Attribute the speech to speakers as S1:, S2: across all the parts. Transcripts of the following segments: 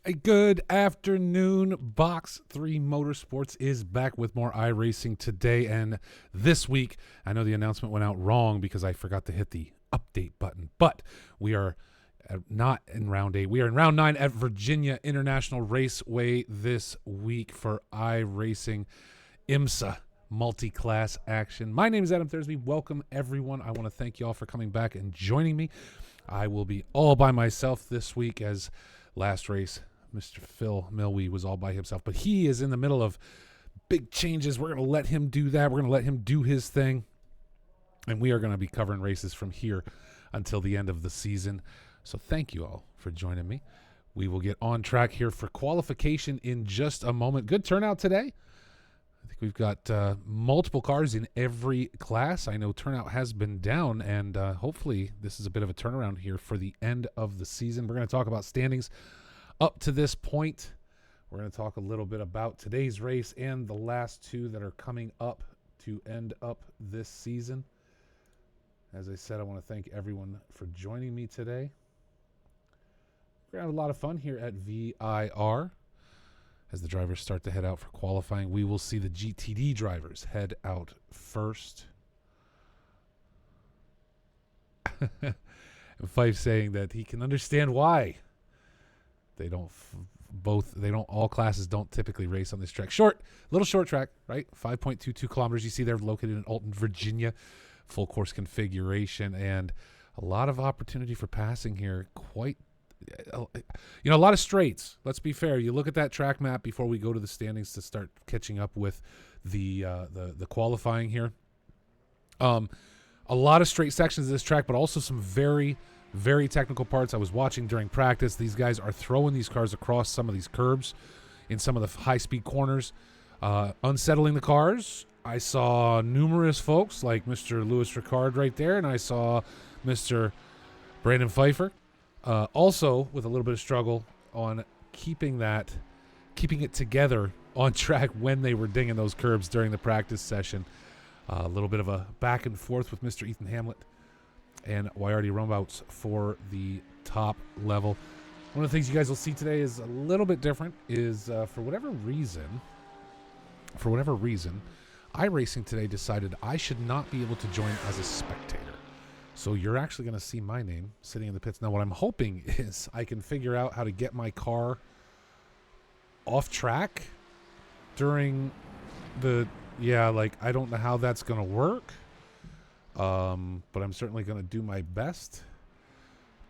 S1: A good afternoon. Box3 Motorsports is back with more iRacing today and this week. I know the announcement went out wrong because I forgot to hit the update button, but we are not in round 8. We are in round 9 at Virginia International Raceway this week for iRacing IMSA multi-class action. My name is Adam Thursby. Welcome, everyone. I want to thank you all for coming back and joining me. I will be all by myself this week, as last race Mr. Phil Milwee was all by himself, but he is in the middle of big changes. We're going to let him do that. We're going to let him do his thing, and we are going to be covering races from here until the end of the season. So thank you all for joining me. We will get on track here for qualification in just a moment. Good turnout today. I think we've got multiple cars in every class. I know turnout has been down, and hopefully this is a bit of a turnaround here for the end of the season. We're going to talk about standings up to this point. We're going to talk a little bit about today's race and the last two that are coming up to end up this season. As I said, I want to thank everyone for joining me today. We're going to have a lot of fun here at VIR. As the drivers start to head out for qualifying, we will see the GTD drivers head out first. And Fife saying that he can understand why they don't all classes don't typically race on this track. Little short track, right? 5.22 kilometers. You see they're located in Alton, Virginia. Full course configuration and a lot of opportunity for passing here. A lot of straights. Let's be fair. You look at that track map before we go to the standings to start catching up with the qualifying here. A lot of straight sections of this track, but also some very, very technical parts. I was watching during practice. These guys are throwing these cars across some of these curbs in some of the high-speed corners, unsettling the cars. I saw numerous folks like Mr. Louis Ricard right there, and I saw Mr. Brandon Pfeiffer. Also with a little bit of struggle on keeping it together on track when they were dinging those curbs during the practice session. A little bit of a back and forth with Mr. Ethan Hamlet and Wyardi Rombouts for the top level. One of the things you guys will see today is a little bit different is for whatever reason, iRacing today decided I should not be able to join as a spectator. So you're actually going to see my name sitting in the pits. Now, what I'm hoping is I can figure out how to get my car off track during I don't know how that's going to work. But I'm certainly going to do my best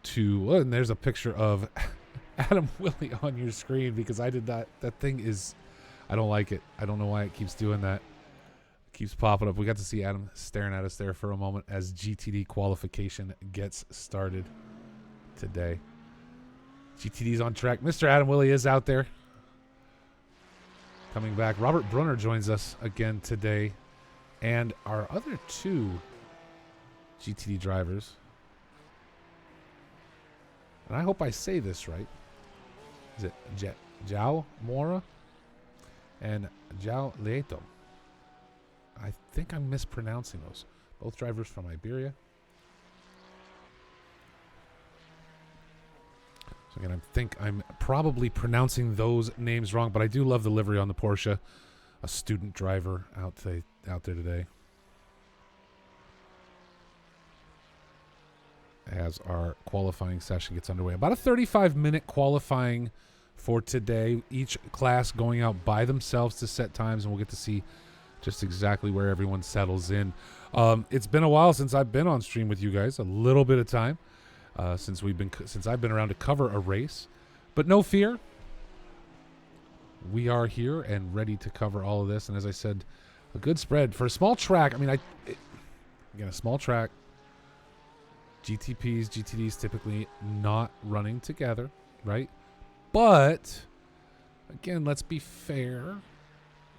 S1: to, and there's a picture of Adam Willie on your screen because I did not, I don't like it. I don't know why it keeps doing that. Keeps popping up. We got to see Adam staring at us there for a moment as GTD qualification gets started today. GTD's on track. Mr. Adam Willie is out there. Coming back. Robert Brunner joins us again today. And our other two GTD drivers. And I hope I say this right. Is it João Mora and João Leito? I think I'm mispronouncing those. Both drivers from Iberia. So again, I think I'm probably pronouncing those names wrong, but I do love the livery on the Porsche. A student driver out there today. As our qualifying session gets underway. About a 35-minute qualifying for today. Each class going out by themselves to set times, and we'll get to see just exactly where everyone settles in. It's been a while since I've been on stream with you guys. A little bit of time since I've been around to cover a race, but no fear. We are here and ready to cover all of this. And as I said, a good spread for a small track. I mean, again, a small track. GTPs, GTDs typically not running together, right? But again, let's be fair.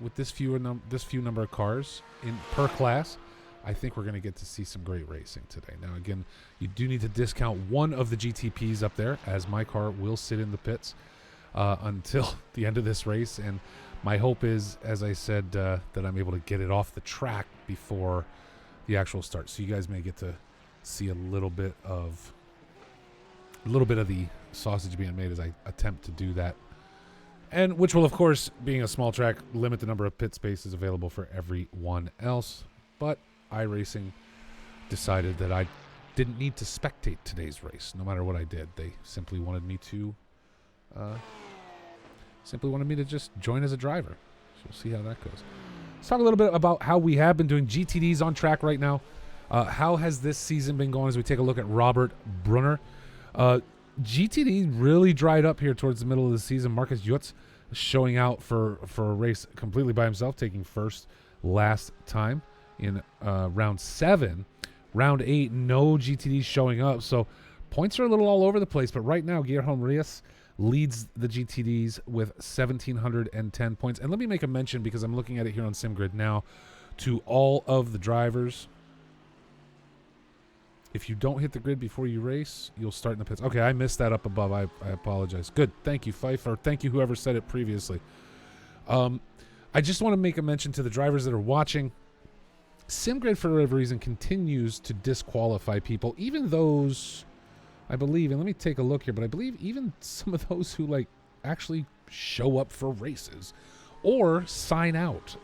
S1: With this few number of cars in per class, I think we're going to get to see some great racing today. Now, again, you do need to discount one of the GTPs up there, as my car will sit in the pits until the end of this race. And my hope is, as I said, that I'm able to get it off the track before the actual start. So you guys may get to see a little bit of the sausage being made as I attempt to do that. And which will, of course, being a small track, limit the number of pit spaces available for everyone else. But iRacing decided that I didn't need to spectate today's race, no matter what I did. They simply wanted me to just join as a driver. So we'll see how that goes. Let's talk a little bit about how we have been doing GTDs on track right now. How has this season been going as we take a look at Robert Brunner? GTD really dried up here towards the middle of the season. Marcus Jutz showing out for a race completely by himself, taking first last time in round 7. Round 8, no GTDs showing up. So points are a little all over the place. But right now, Guillermo Reyes leads the GTDs with 1,710 points. And let me make a mention, because I'm looking at it here on SimGrid now, to all of the drivers. If you don't hit the grid before you race, you'll start in the pits. Okay, I missed that up above. I apologize. Good. Thank you, Fife, or thank you whoever said it previously. I just want to make a mention to the drivers that are watching. SimGrid, for whatever reason, continues to disqualify people, even those, I believe, and let me take a look here, but I believe even some of those who actually show up for races or sign out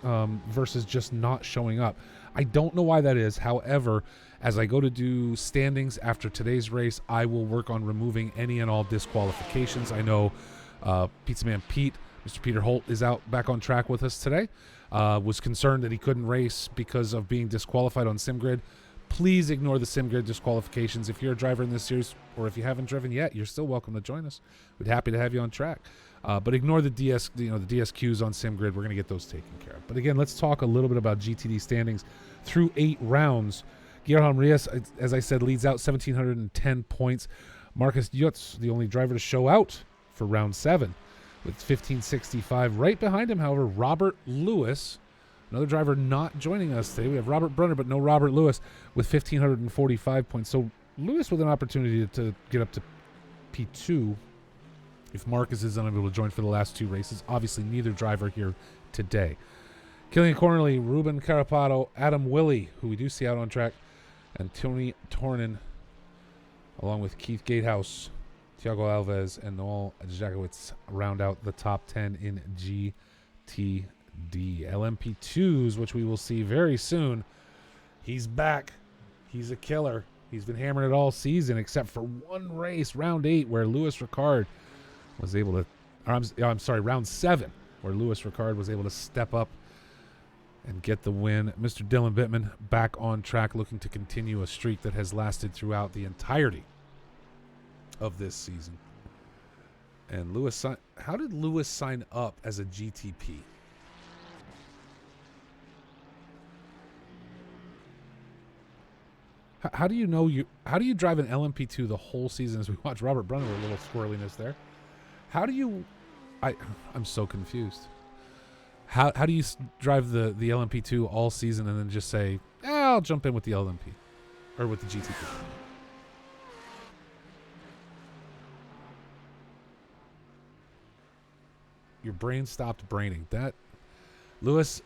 S1: versus just not showing up. I don't know why that is. However, as I go to do standings after today's race, I will work on removing any and all disqualifications. I know Pizza Man Pete, Mr. Peter Holt, is out back on track with us today. Was concerned that he couldn't race because of being disqualified on SimGrid. Please ignore the SimGrid disqualifications. If you're a driver in this series, or if you haven't driven yet, you're still welcome to join us. We'd be happy to have you on track. But ignore the the DSQs on SimGrid. We're going to get those taken care of. But again, let's talk a little bit about GTD standings through 8 rounds. Guillermo Reyes, as I said, leads out 1,710 points. Marcus Jutz, the only driver to show out for round 7, with 1,565. Right behind him, however, Robert Lewis, another driver not joining us today. We have Robert Brunner, but no Robert Lewis, with 1,545 points. So Lewis with an opportunity to get up to P2 if Marcus is unable to join for the last 2 races. Obviously, neither driver here today. Killian Cornerly, Ruben Carapato, Adam Willey, who we do see out on track, and Tony Tornin, along with Keith Gatehouse, Thiago Alves, and Noel Jakowitz round out the top 10 in GTD. LMP2s, which we will see very soon. He's back. He's a killer. He's been hammering it all season, except for one race, round 8, where Louis Ricard was able to, round 7, where Louis Ricard was able to step up and get the win. Mr. Dylan Bittman back on track, looking to continue a streak that has lasted throughout the entirety of this season. And how did Lewis sign up as a GTP? How do you drive an LMP2 the whole season? As we watch Robert Brunner, a little squirreliness there. I'm so confused. How do you drive the LMP2 all season and then just say, I'll jump in with the LMP or with the GTP? Your brain stopped braining. That, Lewis,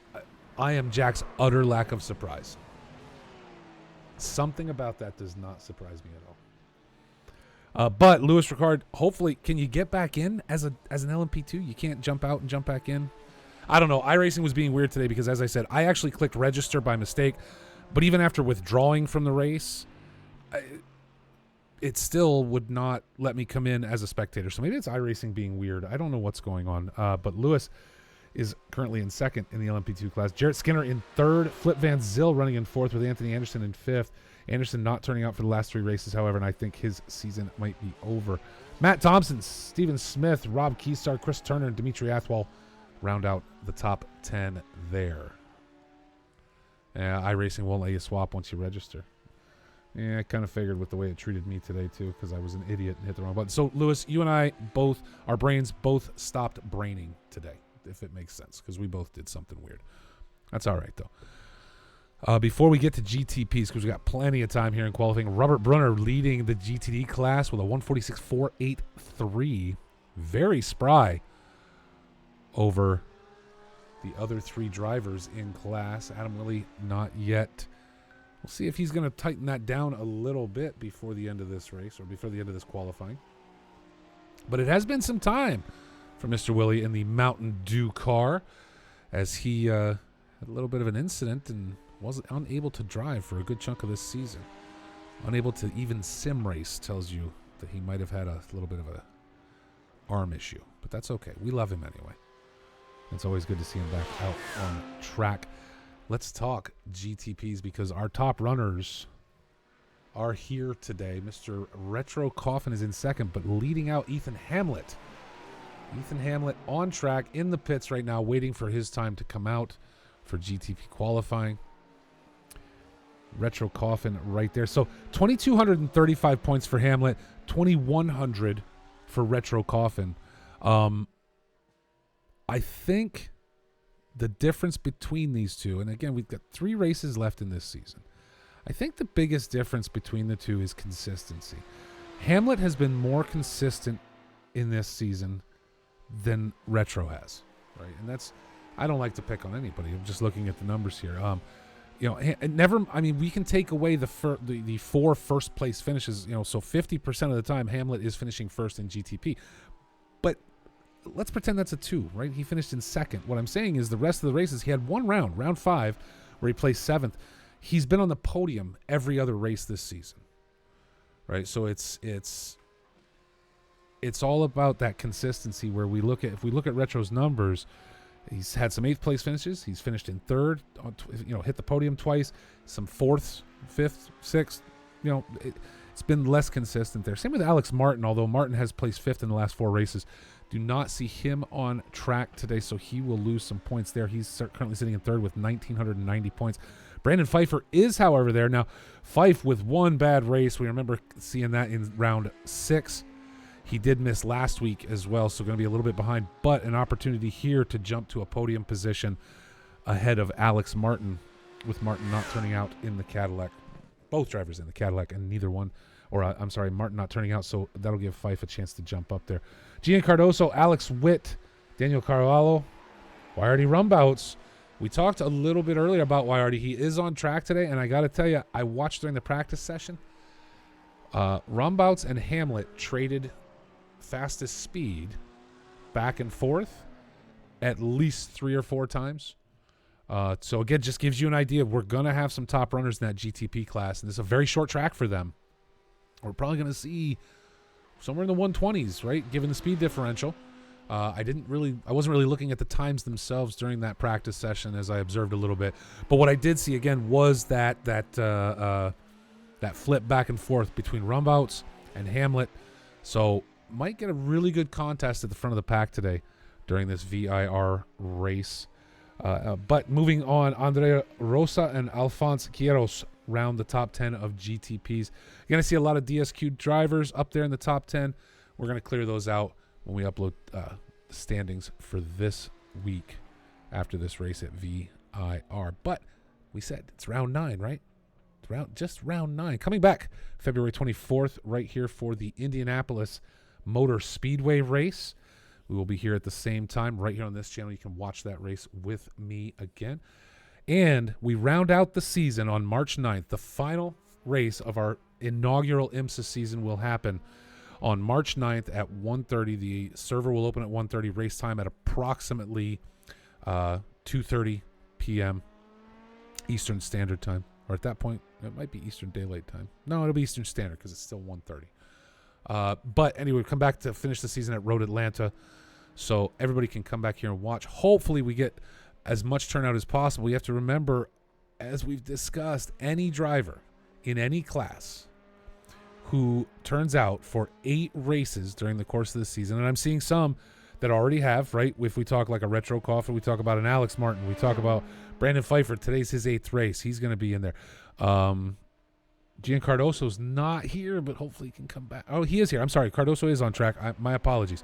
S1: I am Jack's utter lack of surprise. Something about that does not surprise me at all. But Louis Ricard, hopefully, can you get back in as an LMP2? You can't jump out and jump back in. I don't know. iRacing was being weird today because, as I said, I actually clicked register by mistake. But even after withdrawing from the race, it still would not let me come in as a spectator. So maybe it's iRacing being weird. I don't know what's going on. But Lewis is currently in 2nd in the LMP2 class. Jarrett Skinner in 3rd. Flip Van Zyl running in 4th with Anthony Anderson in 5th. Anderson not turning out for the last 3 races, however, and I think his season might be over. Matt Thompson, Steven Smith, Rob Keystar, Chris Turner, and Dimitri Athwal round out the top 10 there. iRacing won't let you swap once you register. Yeah, I kind of figured with the way it treated me today, too, because I was an idiot and hit the wrong button. So, Lewis, you and I our brains both stopped braining today, if it makes sense, because we both did something weird. That's all right, though. Before we get to GTPs, because we got plenty of time here in qualifying, Robert Brunner leading the GTD class with a 146.483. Very spry over the other 3 drivers in class. Adam Willey, not yet. We'll see if he's going to tighten that down a little bit before the end of this race, or before the end of this qualifying. But it has been some time for Mr. Willie in the Mountain Dew car, as he had a little bit of an incident and was unable to drive for a good chunk of this season. Unable to even sim race tells you that he might have had a little bit of a arm issue. But that's okay. We love him anyway. It's always good to see him back out on track. Let's talk GTPs because our top runners are here today. Mr. Retro Coffin is in second, but leading out Ethan Hamlet. Ethan Hamlet on track in the pits right now, waiting for his time to come out for GTP qualifying. Retro Coffin right there. So 2,235 points for Hamlet, 2,100 for Retro Coffin. I think the difference between these two, and again, we've got 3 races left in this season. I think the biggest difference between the two is consistency. Hamlet has been more consistent in this season than Retro has, right? And that's, I don't like to pick on anybody. I'm just looking at the numbers here. We can take away the 4 first place finishes, so 50% of the time Hamlet is finishing first in GTP. But let's pretend that's a 2, right? He finished in second. What I'm saying is the rest of the races, he had one round 5, where he placed 7th. He's been on the podium every other race this season, right? So it's all about that consistency where if we look at Retro's numbers, he's had some 8th place finishes. He's finished in 3rd, hit the podium twice, some 4th, 5th, 6th. It's been less consistent there. Same with Alex Martin, although Martin has placed 5th in the last 4 races. Do not see him on track today, so he will lose some points there. He's currently sitting in 3rd with 1,990 points. Brandon Pfeiffer is, however, there. Now, Fife with one bad race. We remember seeing that in round 6. He did miss last week as well, so going to be a little bit behind, but an opportunity here to jump to a podium position ahead of Alex Martin, with Martin not turning out in the Cadillac. Both drivers in the Cadillac, and Martin not turning out, so that'll give Fife a chance to jump up there. Gian Cardoso, Alex Witt, Daniel Carvalho, Wyardy Rumbouts. We talked a little bit earlier about Wyardy. He is on track today, and I got to tell you, I watched during the practice session. Rumbouts and Hamlet traded fastest speed back and forth at least 3 or 4 times. So again, just gives you an idea. We're going to have some top runners in that GTP class, and this is a very short track for them. We're probably going to see somewhere in the 120s, right, given the speed differential. I wasn't really looking at the times themselves during that practice session, as I observed a little bit. But what I did see again was that flip back and forth between Rumbouts and Hamlet. So might get a really good contest at the front of the pack today during this VIR race. But moving on, Andrea Rosa and Alphonse Quiros round the top 10 of GTPs. You're going to see a lot of DSQ drivers up there in the top 10. We're going to clear those out when we upload the standings for this week after this race at VIR. But we said it's round 9, right? It's round 9. Coming back February 24th right here for the Indianapolis Motor Speedway race. We will be here at the same time right here on this channel. You can watch that race with me again. And we round out the season on March 9th. The final race of our inaugural IMSA season will happen on March 9th at 1:30. The server will open at 1:30. Race time at approximately 2:30 p.m. Eastern Standard Time. Or at that point, it might be Eastern Daylight Time. No, it'll be Eastern Standard because it's still 1:30. But anyway, we come back to finish the season at Road Atlanta. So everybody can come back here and watch. Hopefully we get as much turnout as possible. You have to remember, as we've discussed, any driver in any class who turns out for 8 races during the course of the season, and I'm seeing some that already have, right? If we talk like a Retro Coffin, we talk about an Alex Martin, we talk about Brandon Pfeiffer. Today's his 8th race. He's going to be in there. Gian Cardoso's not here, but hopefully he can come back. Oh, he is here. I'm sorry. Cardoso is on track. My apologies.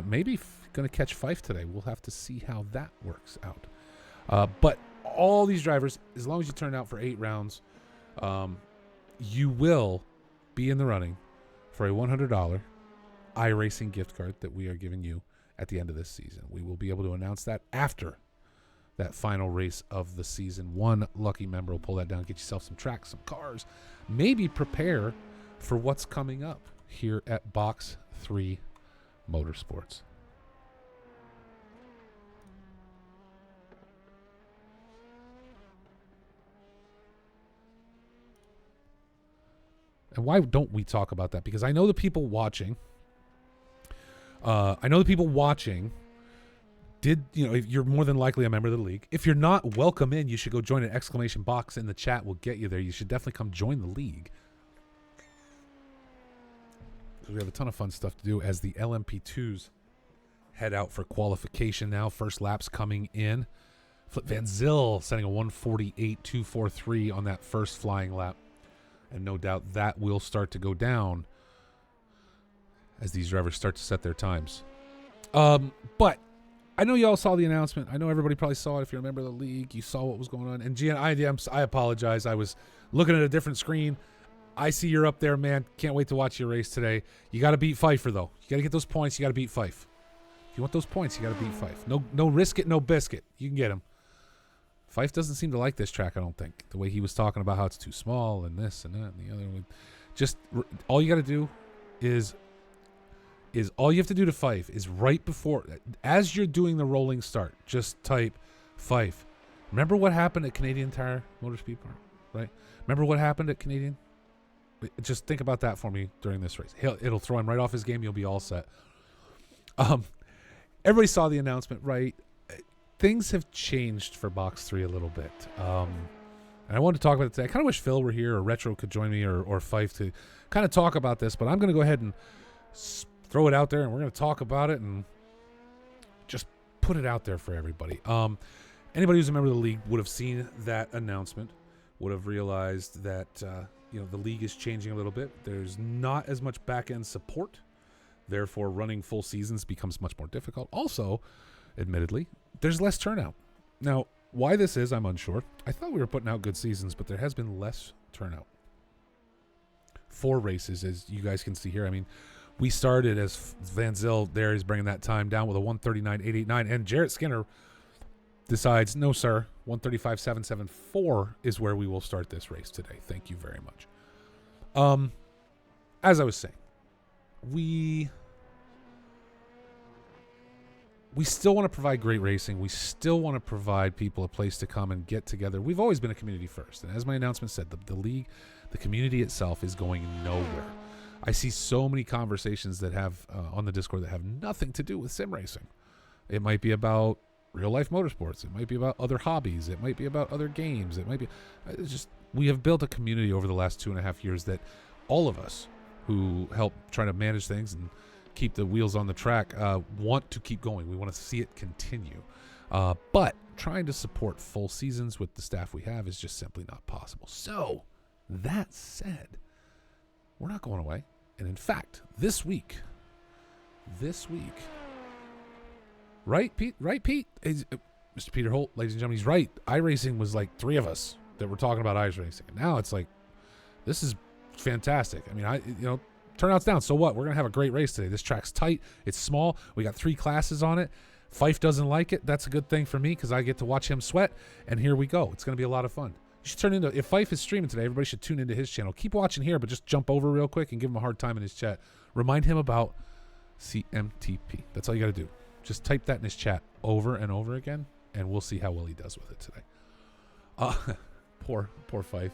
S1: Maybe going to catch Fife today. We'll have to see how that works out. But all these drivers, as long as you turn out for 8 rounds, you will be in the running for a $100 iRacing gift card that we are giving you at the end of this season. We will be able to announce that after that final race of the season. One lucky member will pull that down, get yourself some tracks, some cars, maybe prepare for what's coming up here at Box 3 Motorsports. And why don't we talk about that? Because I know the people watching. Did, if you're more than likely a member of the league. If you're not, welcome in. You should go join an exclamation box in the chat. We'll get you there. You should definitely come join the league. So we have a ton of fun stuff to do as the LMP2s head out for qualification now. First laps coming in. Flip Van Zyl setting a 148.243 on that first flying lap. And no doubt that will start to go down as these drivers start to set their times. But I know you all saw the announcement. I know everybody probably saw it. If you're a member of the league, you saw what was going on. And Gian, I apologize. I was looking at a different screen. I see you're up there, man. Can't wait to watch your race today. You got to beat Pfeiffer, though. You got to get those points. You got to beat Fife. If you want those points, you got to beat Fife. No risk it, no biscuit. You can get him. Fife doesn't seem to like this track, I don't think. The way he was talking about how it's too small and this and that and the other one. Just all you got to do is all you have to do to Fife is right before, as you're doing the rolling start, just type Fife. Remember what happened at Canadian Tire Motor Speed Park, right? Remember what happened at Canadian? Just think about that for me during this race. It'll throw him right off his game. You'll be all set. Everybody saw the announcement, right? Things have changed for Box 3 a little bit. And I wanted to talk about it today. I kind of wish Phil were here or Retro could join me or Fife to kind of talk about this. But I'm going to go ahead and throw it out there, and we're going to talk about it and just put it out there for everybody. Anybody who's a member of the league would have seen that announcement, would have realized that the league is changing a little bit. There's not as much back-end support. Therefore, running full seasons becomes much more difficult. Also, admittedly, there's less turnout. Now, why this is, I'm unsure. I thought we were putting out good seasons, but there has been less turnout. 4 races, as you guys can see here. I mean, we started as Van Zyl there is bringing that time down with a 139.889, and Jarrett Skinner decides, no, sir, 135.774 is where we will start this race today. Thank you very much. As I was saying, we still want to provide great racing. We still want to provide people a place to come and get together. We've always been a community first. And as my announcement said, the league, the community itself is going nowhere. I see so many conversations that have on the Discord that have nothing to do with sim racing. It might be about real life motorsports. It might be about other hobbies. It might be about other games. It might be we have built a community over the last 2.5 years that all of us who help try to manage things and keep the wheels on the track want to keep going. We want to see it continue. But trying to support full seasons with the staff we have is just simply not possible. So that said, we're not going away. And in fact, this week, right, Pete? Mr. Peter Holt, ladies and gentlemen, he's right. iRacing was like 3 of us that were talking about iRacing. And now it's like, this is fantastic. I mean, turnout's down. So what? We're going to have a great race today. This track's tight. It's small. We got 3 classes on it. Fife doesn't like it. That's a good thing for me because I get to watch him sweat. And here we go. It's going to be a lot of fun. You should if Fife is streaming today, everybody should tune into his channel. Keep watching here, but just jump over real quick and give him a hard time in his chat. Remind him about CMTP. That's all you got to do. Just type that in his chat over and over again, and we'll see how well he does with it today. Poor Fife.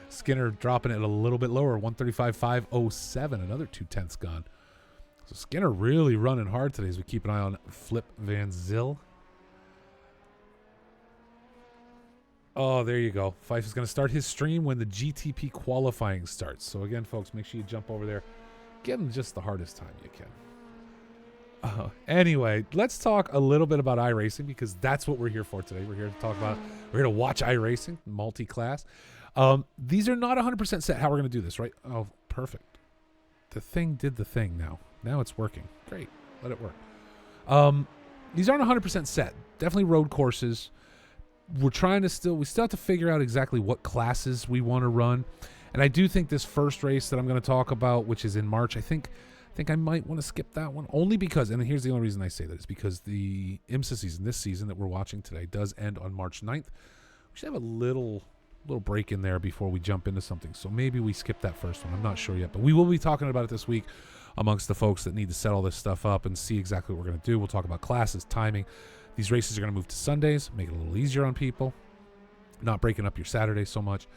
S1: Skinner dropping it a little bit lower, 135.507, another 0.2 gone. So Skinner really running hard today as we keep an eye on Flip Van Zyl. Oh, there you go. Fife is going to start his stream when the GTP qualifying starts. So again, folks, make sure you jump over there. Give him just the hardest time you can. Anyway, let's talk a little bit about iRacing because that's what we're here for today. We're here to watch iRacing, multi-class. These are not 100% set how we're going to do this, right? Oh, perfect. The thing did the thing now. Now it's working. Great. Let it work. These aren't 100% set. Definitely road courses. We still have to figure out exactly what classes we want to run. And I do think this first race that I'm going to talk about, which is in March, I think I might want to skip that one only because, and here's the only reason I say that, is because the IMSA season, this season that we're watching today, does end on March 9th. We should have a little break in there before we jump into something. So maybe we skip that first one. I'm not sure yet, but we will be talking about it this week amongst the folks that need to set all this stuff up and see exactly what we're going to do. We'll talk about classes, timing. These races are going to move to Sundays, make it a little easier on people, not breaking up your Saturday so much.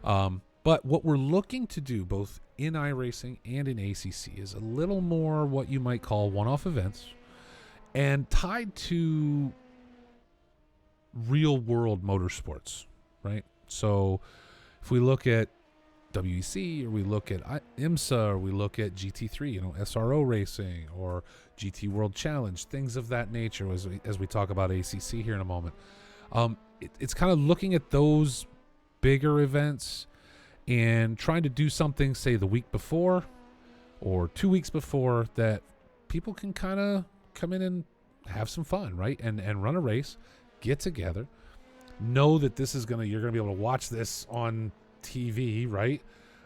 S1: But what we're looking to do, both in iRacing and in ACC, is a little more what you might call one-off events and tied to real-world motorsports, right? So if we look at WEC, or we look at IMSA, or we look at GT3, SRO racing, or GT World Challenge, things of that nature, as we talk about ACC here in a moment. It's kind of looking at those bigger events and trying to do something, say, the week before or 2 weeks before, that people can kind of come in and have some fun, right? And run a race, get together, know that you're going to be able to watch this on TV, right?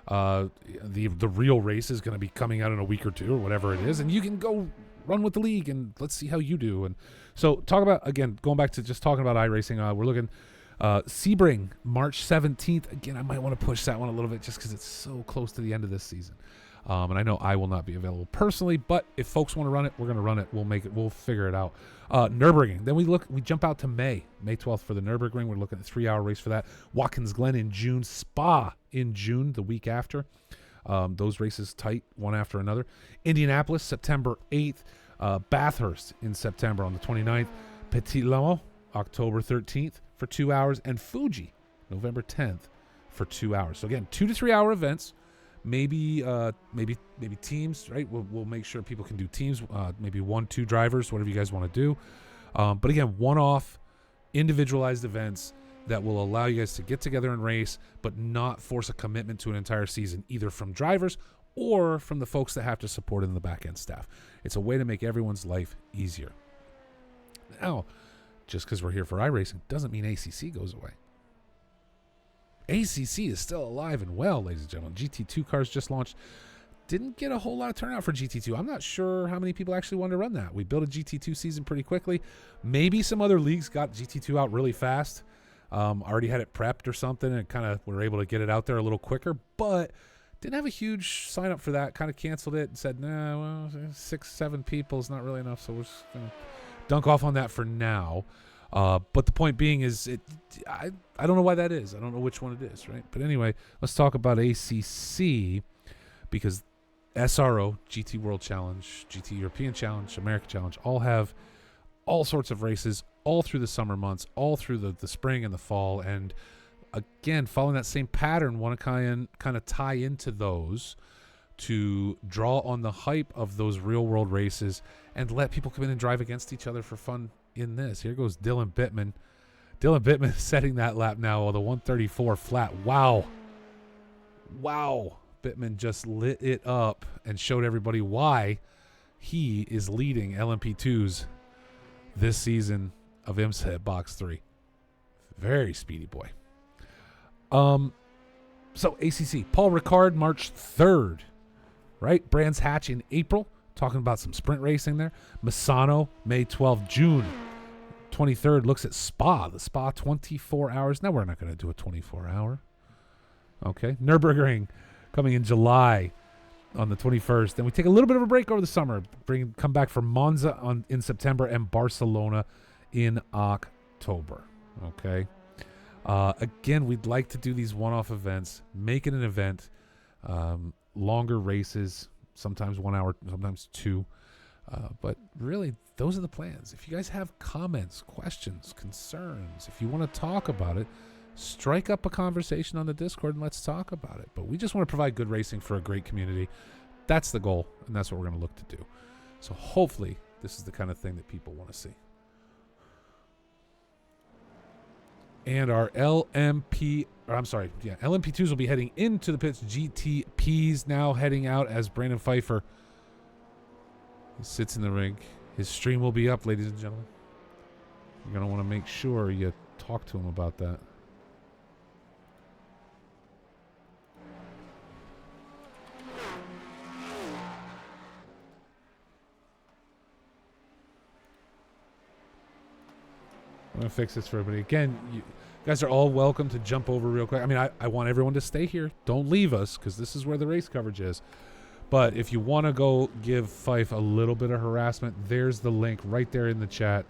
S1: The real race is going to be coming out in a week or two or whatever it is, and you can go run with the league and let's see how you do. And so talk about, again, going back to just talking about iRacing, we're looking Sebring, March 17th. Again, I might want to push that one a little bit just because it's so close to the end of this season. And I know I will not be available personally, but if folks want to run it, we're going to run it. We'll figure it out. Nürburgring. Then we jump out to May 12th for the Nürburgring. We're looking at a 3-hour race for that. Watkins Glen in June. Spa in June, the week after. Those races tight, one after another. Indianapolis, September 8th. Bathurst in September on the 29th. Petit Le Mans, October 13th for 2 hours. And Fuji, November 10th for 2 hours. So again, 2 to 3 hour events. Maybe teams, right? We'll make sure people can do teams, maybe 1-2 drivers, whatever you guys want to do. But again, one-off, individualized events that will allow you guys to get together and race, but not force a commitment to an entire season, either from drivers or from the folks that have to support it in the back-end staff. It's a way to make everyone's life easier. Now, just because we're here for iRacing doesn't mean ACC goes away. ACC is still alive and well, ladies and gentlemen. GT2 cars just launched. Didn't get a whole lot of turnout for GT2. I'm not sure how many people actually wanted to run that. We built a GT2 season pretty quickly. Maybe some other leagues got GT2 out really fast. Already had it prepped or something and kind of were able to get it out there a little quicker, but didn't have a huge sign up for that. Kind of canceled it and said, nah, well, 6-7 people is not really enough, so we're just going to dunk off on that for now. But the point being is, I don't know why that is. I don't know which one it is, right? But anyway, let's talk about ACC, because SRO, GT World Challenge, GT European Challenge, American Challenge, all have all sorts of races all through the summer months, all through the spring and the fall. And again, following that same pattern, want to kind of tie into those to draw on the hype of those real world races and let people come in and drive against each other for fun in this. Here goes Dylan Bittman. Dylan Bittman setting that lap now, the 134 flat. Wow. Bittman just lit it up and showed everybody why he is leading LMP2s this season of IMSA at Box 3. Very speedy boy. So ACC, Paul Ricard, March 3rd, right? Brands Hatch in April, talking about some sprint racing there. Misano, May 12th. June 23rd looks at Spa, the Spa 24 hours. Now we're not going to do a 24-hour. Okay. Nürburgring coming in July on the 21st. Then we take a little bit of a break over the summer. Come back for Monza in September and Barcelona in October. Okay. Again, we'd like to do these one-off events, make it an event, longer races, sometimes 1 hour, sometimes 2. But really, those are the plans. If you guys have comments, questions, concerns, if you want to talk about it, strike up a conversation on the Discord and let's talk about it. But we just want to provide good racing for a great community. That's the goal, and that's what we're going to look to do. So hopefully, this is the kind of thing that people want to see. And our LMP2s will be heading into the pits. GTPs now heading out as Brandon Pfeiffer sits in the ring. His stream will be up, ladies and gentlemen. You're going to want to make sure you talk to him about that. I'm going to fix this for everybody. Again, you guys are all welcome to jump over real quick. I mean, I want everyone to stay here. Don't leave us, because this is where the race coverage is. But if you want to go give Fife a little bit of harassment, there's the link right there in the chat.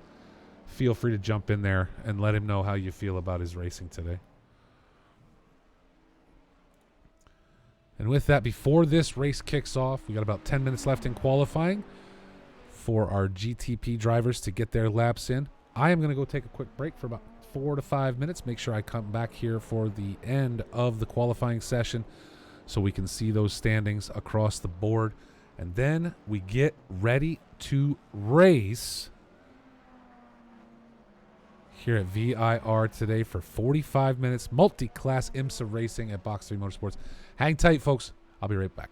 S1: Feel free to jump in there and let him know how you feel about his racing today. And with that, before this race kicks off, we got about 10 minutes left in qualifying for our GTP drivers to get their laps in. I am going to go take a quick break for about 4 to 5 minutes. Make sure I come back here for the end of the qualifying session so we can see those standings across the board. And then we get ready to race here at VIR today for 45 minutes. Multi-class IMSA racing at Box 3 Motorsports. Hang tight, folks. I'll be right back.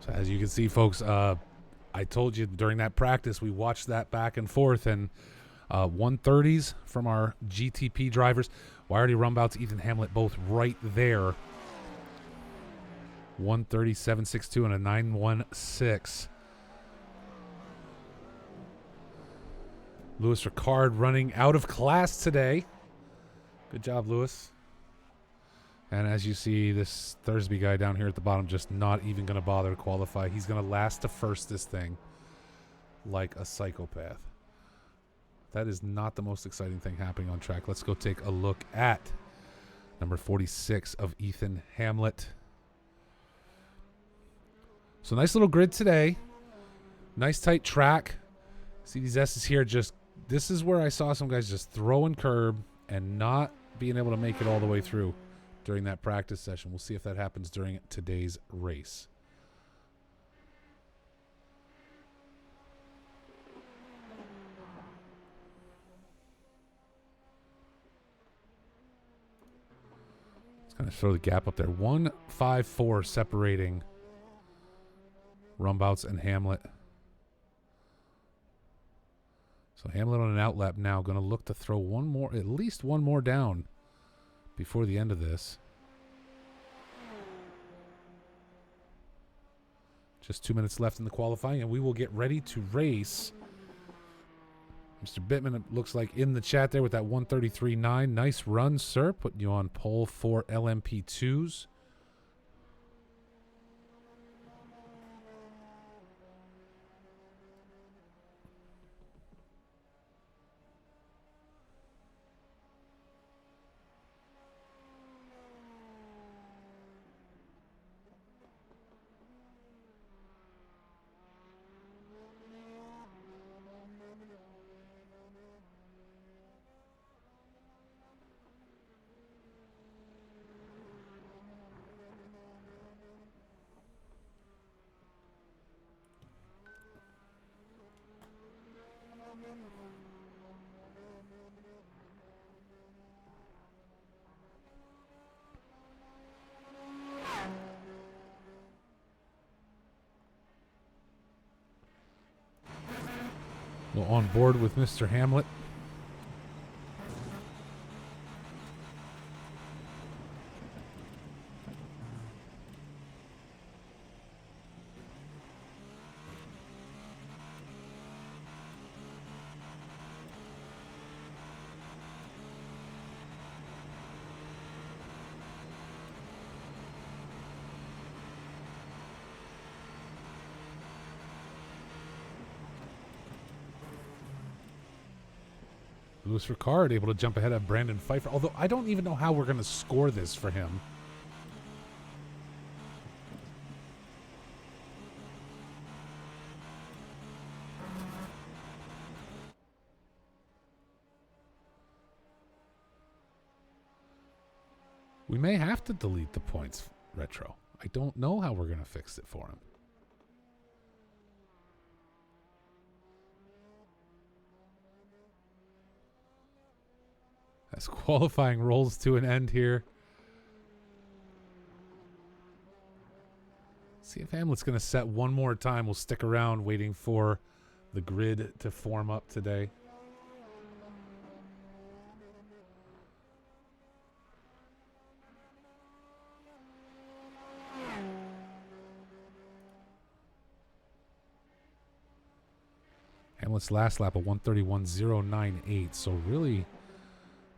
S1: So as you can see, folks, I told you during that practice, we watched that back and forth, and 130s from our GTP drivers. Wyerdy Rumbouts, Ethan Hamlet, both right there. 130, 762, and a 916. Louis Ricard running out of class today. Good job, Louis. And as you see, this Thursby guy down here at the bottom just not even going to bother to qualify. He's going to last to first this thing like a psychopath. That is not the most exciting thing happening on track. Let's go take a look at number 46 of Ethan Hamlet. So nice little grid today. Nice tight track. See these S's here. Just this is where I saw some guys just throwing curb and not being able to make it all the way through during that practice session. We'll see if that happens during today's race. Let's kind of throw the gap up there. 1-5-4 separating Rumbouts and Hamlet. So Hamlet on an outlap now, going to look to throw one more, at least one more down before the end of this. Just 2 minutes left in the qualifying, and we will get ready to race. Mr. Bittman, it looks like in the chat there with that 133.9. Nice run, sir. Putting you on pole for LMP2s. Well, on board with Mr. Hamlet. Louis Ricard able to jump ahead of Brandon Pfeiffer, although I don't even know how we're going to score this for him. We may have to delete the points, Retro. I don't know how we're going to fix it for him. As qualifying rolls to an end here. See if Hamlet's going to set one more time. We'll stick around waiting for the grid to form up today. Hamlet's last lap of 131.098, so really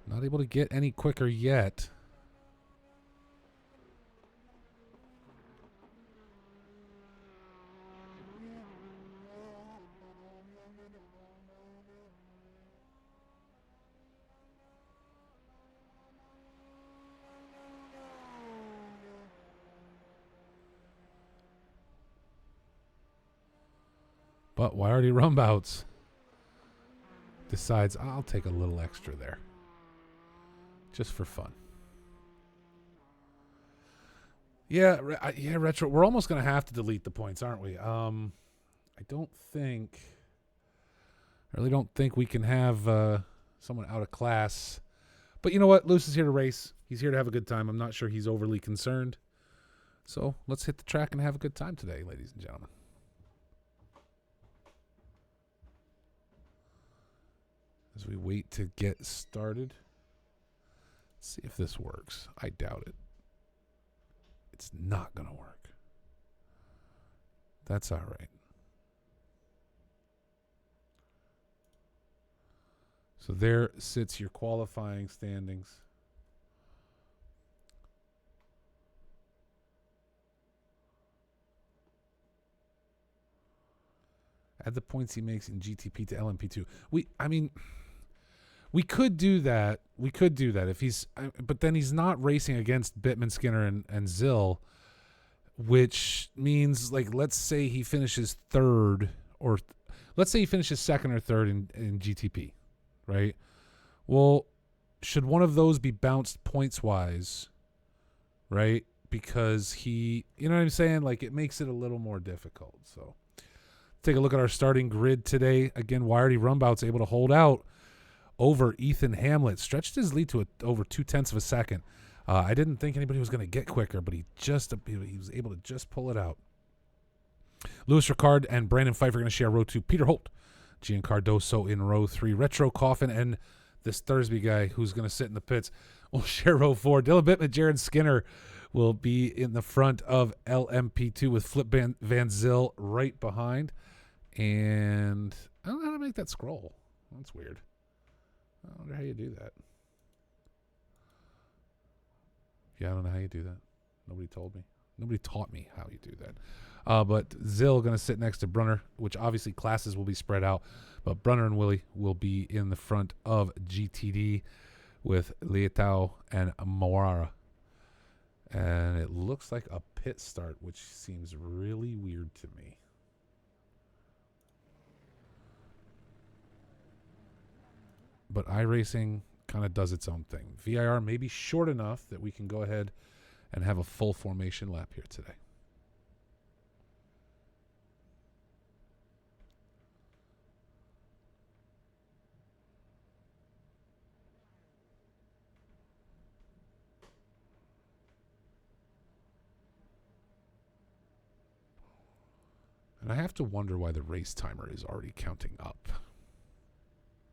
S1: not able to get any quicker yet. But Wyerdy Rumbouts decides, I'll take a little extra there. Just for fun. Yeah, Retro. We're almost going to have to delete the points, aren't we? I really don't think we can have someone out of class. But you know what? Luce is here to race. He's here to have a good time. I'm not sure he's overly concerned. So let's hit the track and have a good time today, ladies and gentlemen. As we wait to get started, let's see if this works. I doubt it. It's not going to work. That's all right. So there sits your qualifying standings. Add the points he makes in GTP to LMP2. We could do that. We could do that if he's, but then he's not racing against Bittman, Skinner, and Zill, which means, like, let's say he finishes third, or let's say he finishes second or third in GTP, right? Well, should one of those be bounced points wise, right? Because he, you know what I'm saying? Like, it makes it a little more difficult. So take a look at our starting grid today. Again, Wyerty Rumbout's able to hold out over Ethan Hamlet, stretched his lead to over 0.2 of a second. I didn't think anybody was going to get quicker, but he was able to just pull it out. Lewis Ricard and Brandon Pfeiffer are going to share row 2. Peter Holt, Gian Cardoso in row 3. Retro Coffin and this Thursby guy who's going to sit in the pits will share row 4. Dylan Bittman, Jared Skinner will be in the front of LMP2 with Flip Van Zyl right behind. And I don't know how to make that scroll. That's weird. I wonder how you do that. Yeah, I don't know how you do that. Nobody told me. Nobody taught me how you do that. But Zyl going to sit next to Brunner, which obviously classes will be spread out. But Brunner and Willie will be in the front of GTD with Leitao and Moara. And it looks like a pit start, which seems really weird to me. But iRacing kind of does its own thing. VIR may be short enough that we can go ahead and have a full formation lap here today. And I have to wonder why the race timer is already counting up.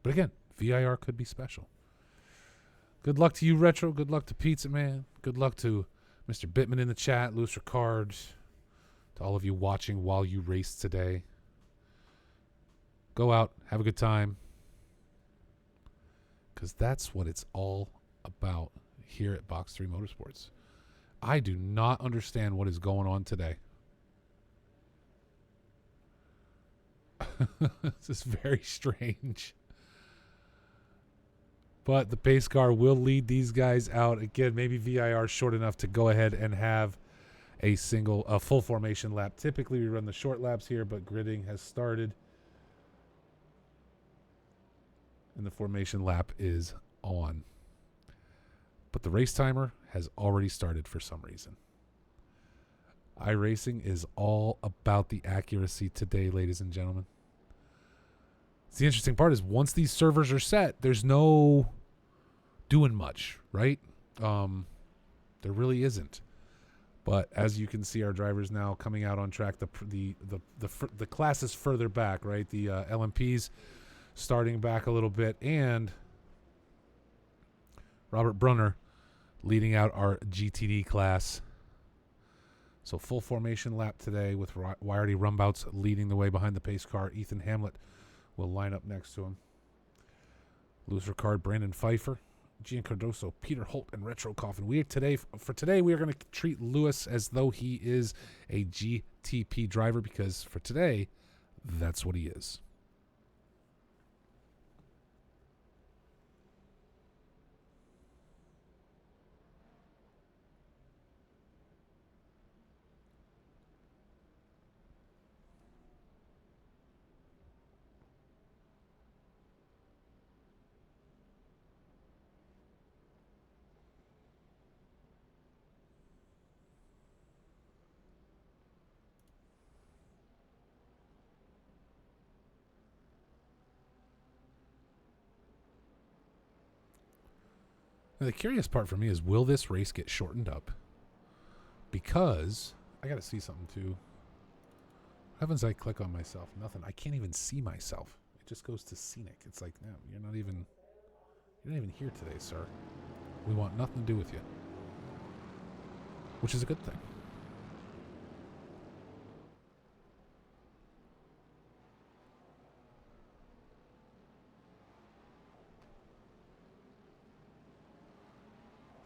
S1: But again, VIR could be special. Good luck to you, Retro. Good luck to Pizza Man. Good luck to Mr. Bittman in the chat, Luce Ricard, to all of you watching while you race today. Go out, have a good time, because that's what it's all about here at Box3 Motorsports. I do not understand what is going on today. This is very strange. But the pace car will lead these guys out. Again, maybe VIR is short enough to go ahead and have a full formation lap. Typically, we run the short laps here, but gridding has started. And the formation lap is on. But the race timer has already started for some reason. iRacing is all about the accuracy today, ladies and gentlemen. The interesting part is once these servers are set, there's no doing much, right? There really isn't. But as you can see, our drivers now coming out on track. The class is further back, right? The LMPs starting back a little bit, and Robert Brunner leading out our GTD class. So full formation lap today with Wyerty Rumbouts leading the way behind the pace car. Ethan Hamlet will line up next to him. Lewis Ricard, Brandon Pfeiffer, Gian Cardoso, Peter Holt, and Retro Coffin. For today, we are going to treat Lewis as though he is a GTP driver, because for today, that's what he is. Now, the curious part for me is, will this race get shortened up? because I got to see something too. What happens if I click on myself? Nothing. I can't even see myself. It just goes to scenic. It's like, no, you're not even here today, sir. We want nothing to do with you. Which is a good thing.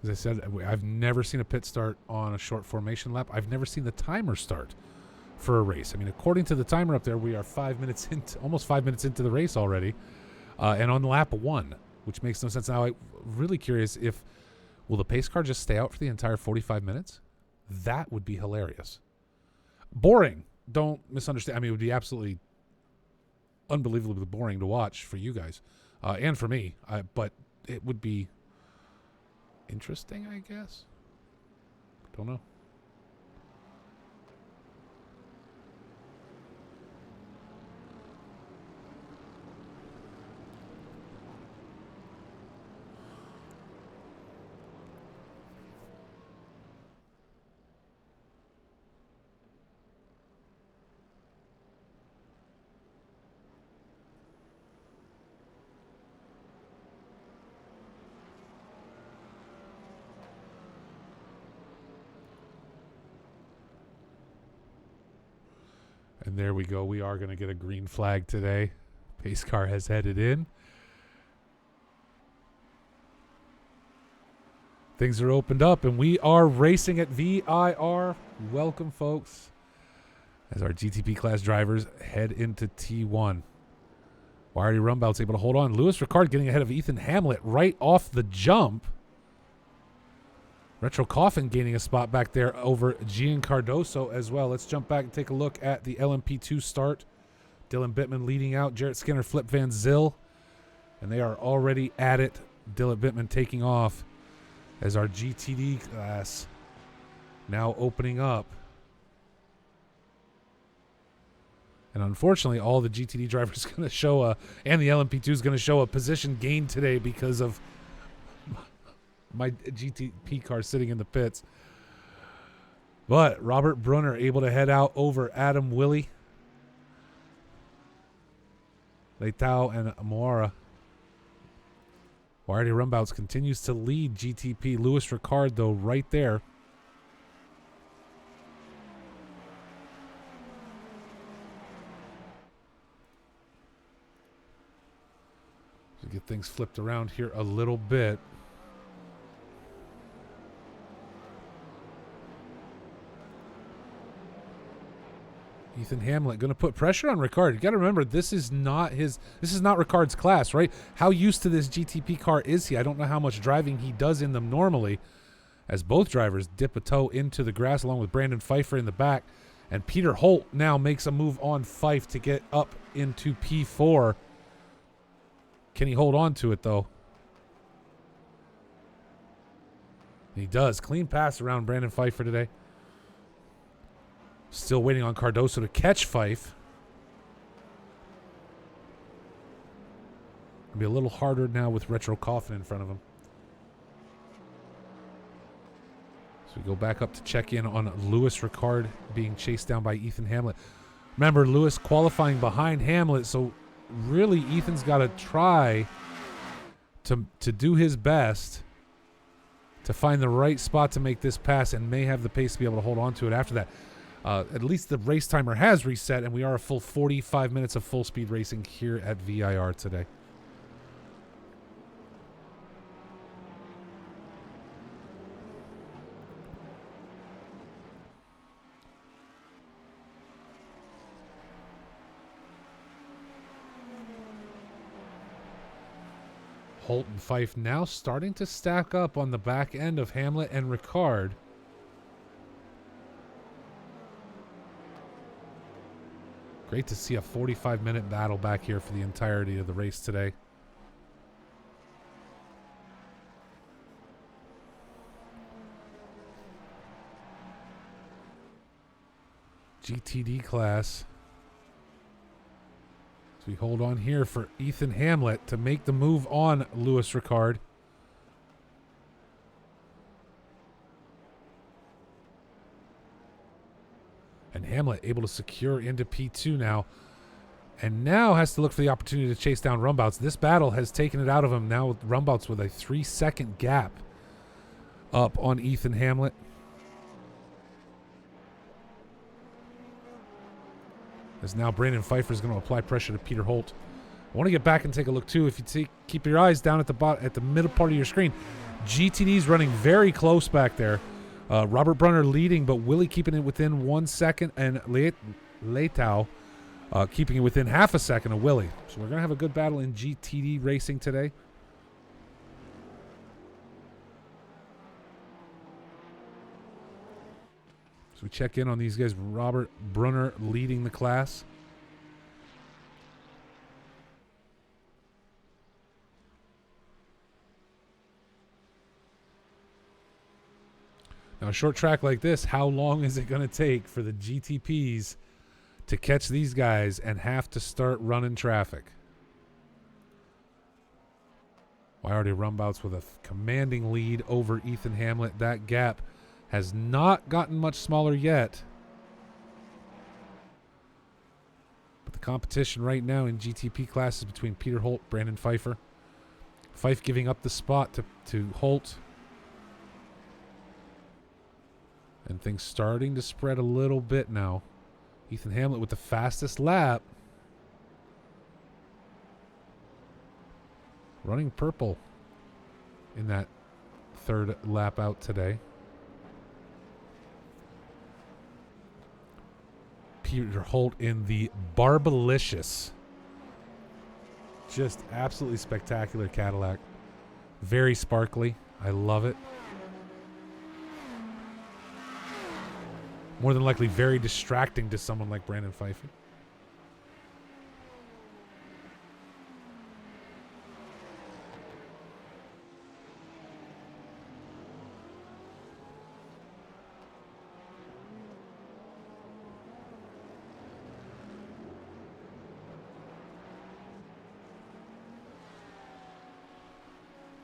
S1: As I said, I've never seen a pit start on a short formation lap. I've never seen the timer start for a race. I mean, according to the timer up there, we are almost 5 minutes into the race already, and on lap 1, which makes no sense. Now, I'm really curious will the pace car just stay out for the entire 45 minutes? That would be hilarious. Boring. Don't misunderstand. I mean, it would be absolutely unbelievably boring to watch for you guys and for me, but it would be interesting, I guess. Don't know. And there we go. We are going to get a green flag today. Pace car has headed in. Things are opened up, and we are racing at VIR. Welcome, folks, as our GTP class drivers head into T1. Wiry Rumbout's able to hold on. Lewis Ricard getting ahead of Ethan Hamlet right off the jump. Retro Coffin gaining a spot back there over Gian Cardoso as well. Let's jump back and take a look at the LMP2 start. Dylan Bittman leading out. Jarrett Skinner, Flip Van Zyl. And they are already at it. Dylan Bittman taking off as our GTD class now opening up. And unfortunately, all the GTD drivers going to show and the LMP2 is going to show a position gain today because of my GTP car sitting in the pits. But Robert Brunner able to head out over Adam Willey, Leitao, and Moara. Wiardy Rumbouts continues to lead GTP. Lewis Ricard, though, right there. To get things flipped around here a little bit. Ethan Hamlet going to put pressure on Ricard. You got to remember, this is not Ricard's class, right? How used to this GTP car is he? I don't know how much driving he does in them normally, as both drivers dip a toe into the grass along with Brandon Pfeiffer in the back. And Peter Holt now makes a move on Fife to get up into P4. Can he hold on to it, though? He does. Clean pass around Brandon Pfeiffer today. Still waiting on Cardoso to catch Fife. It'll be a little harder now with Retro Coffin in front of him. So we go back up to check in on Lewis Ricard being chased down by Ethan Hamlet. Remember, Lewis qualifying behind Hamlet, so really Ethan's got to try to do his best to find the right spot to make this pass and may have the pace to be able to hold on to it after that. At least the race timer has reset, and we are a full 45 minutes of full speed racing here at VIR today. Holt and Fife now starting to stack up on the back end of Hamlet and Ricard. Great to see a 45-minute battle back here for the entirety of the race today. GTD class. So we hold on here for Ethan Hamlet to make the move on Lewis Ricard. And Hamlet able to secure into P2 now. And now has to look for the opportunity to chase down Rumbouts. This battle has taken it out of him now with Rumbouts with a 3-second gap up on Ethan Hamlet. As now Brandon Pfeiffer is going to apply pressure to Peter Holt. I want to get back and take a look too. If you keep your eyes down at the middle part of your screen, GTD's running very close back there. Robert Brunner leading, but Willie keeping it within 1 second, and Leitao keeping it within half a second of Willie. So we're going to have a good battle in GTD racing today. So we check in on these guys. Robert Brunner leading the class. Now, a short track like this, how long is it going to take for the GTPs to catch these guys and have to start running traffic? Already Rumbouts with a commanding lead over Ethan Hamlet. That gap has not gotten much smaller yet. But the competition right now in GTP classes between Peter Holt, Brandon Pfeiffer. Fife giving up the spot to Holt. And things starting to spread a little bit now. Ethan Hamlet with the fastest lap. Running purple in that third lap out today. Peter Holt in the Barbalicious. Just absolutely spectacular Cadillac. Very sparkly. I love it. More than likely very distracting to someone like Brandon Pfeiffer.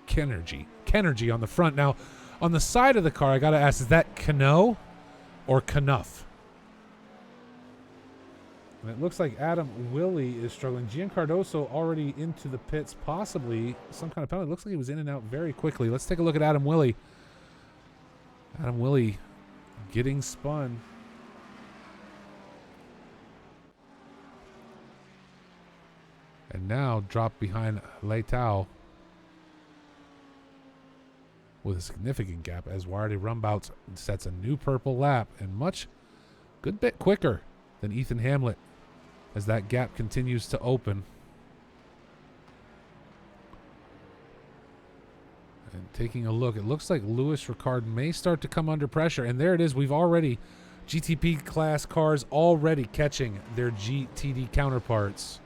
S1: Kenergy on the front. Now, on the side of the car, I got to ask, is that Cano or Knuff? And it looks like Adam Willie is struggling. Gian Cardoso already into the pits, possibly some kind of penalty. It looks like he was in and out very quickly. Let's take a look at Adam Willie. Adam Willie getting spun. And now dropped behind Leitao with a significant gap as Wardy Rumbouts sets a new purple lap and good bit quicker than Ethan Hamlet as that gap continues to open. And taking a look, it looks like Louis Ricard may start to come under pressure. And there it is. We've already, GTP class cars already catching their GTD counterparts.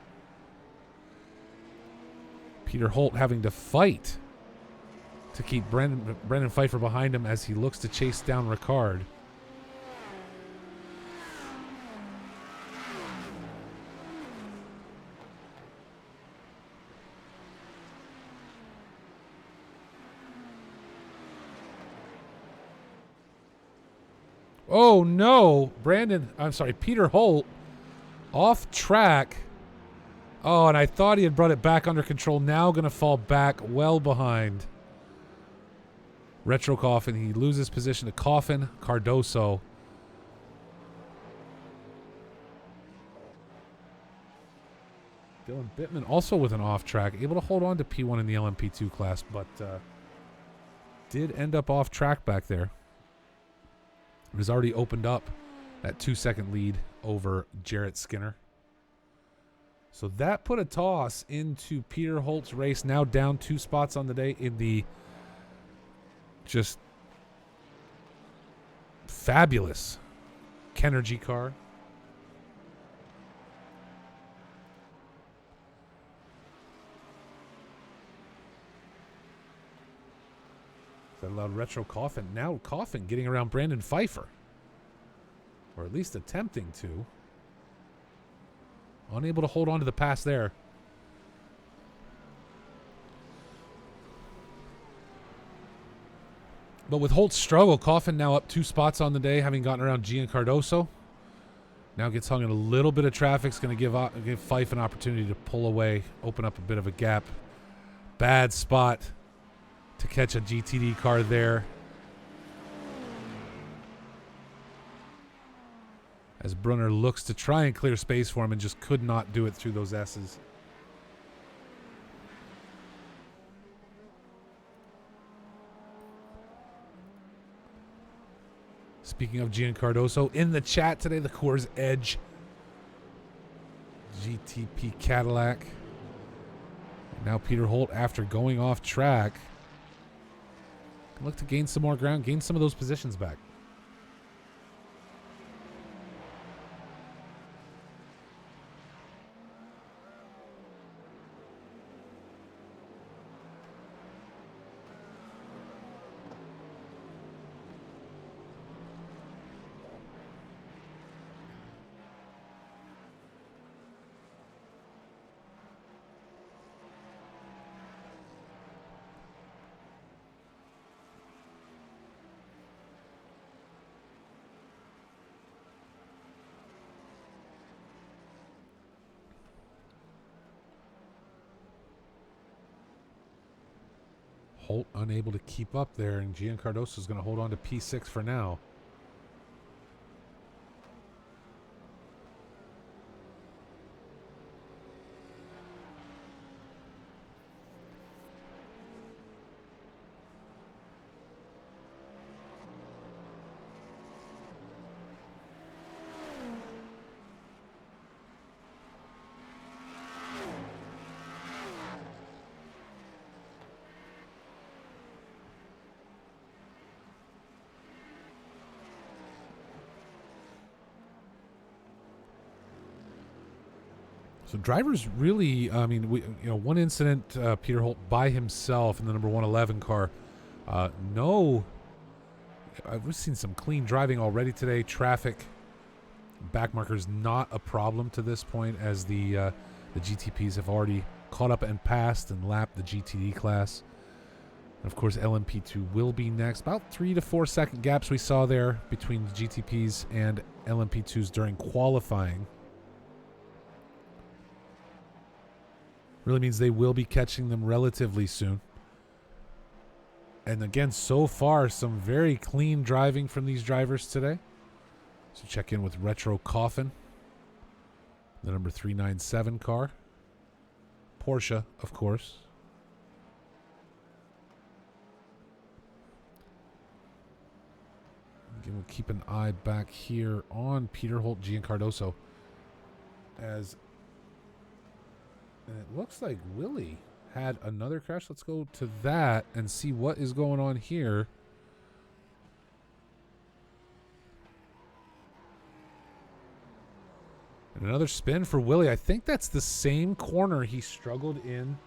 S1: Peter Holt having to fight to keep Brandon Pfeiffer behind him as he looks to chase down Ricard. Oh no, Peter Holt off track. Oh, and I thought he had brought it back under control. Now going to fall back well behind Retro Coffin. He loses position to Coffin, Cardoso. Dylan Bittman also with an off track, able to hold on to P1 in the LMP2 class, but did end up off track back there. It has already opened up that 2-second lead over Jarrett Skinner. So that put a toss into Peter Holt's race, now down 2 spots on the day in the just fabulous Kenergy car. That allowed Retro Coffin. Now Coffin getting around Brandon Pfeiffer. Or at least attempting to. Unable to hold on to the pass there. But with Holt's struggle, Coffin now up 2 spots on the day, having gotten around Gian Cardoso. Now gets hung in a little bit of traffic. It's going to give Fife an opportunity to pull away, open up a bit of a gap. Bad spot to catch a GTD car there. As Brunner looks to try and clear space for him and just could not do it through those S's. Speaking of Gian Cardoso, in the chat today, the Coors Edge GTP Cadillac. Now Peter Holt, after going off track, can look to gain some more ground, gain some of those positions back. Holt unable to keep up there, and Gian Cardoso is going to hold on to P6 for now. So drivers really, I mean, one incident, Peter Holt by himself in the number 111 car. We've seen some clean driving already today. Traffic, back markers not a problem to this point, as the GTPs have already caught up and passed and lapped the GTD class. And of course, LMP2 will be next. About 3 to 4 second gaps we saw there between the GTPs and LMP2s during qualifying. Really means they will be catching them relatively soon. And again, so far, some very clean driving from these drivers today. So check in with Retro Coffin, the number 397 car. Porsche, of course. Again, we'll keep an eye back here on Peter Holt, Gian Cardoso, as... And it looks like Willie had another crash. Let's go to that and see what is going on here. And another spin for Willie. I think that's the same corner he struggled in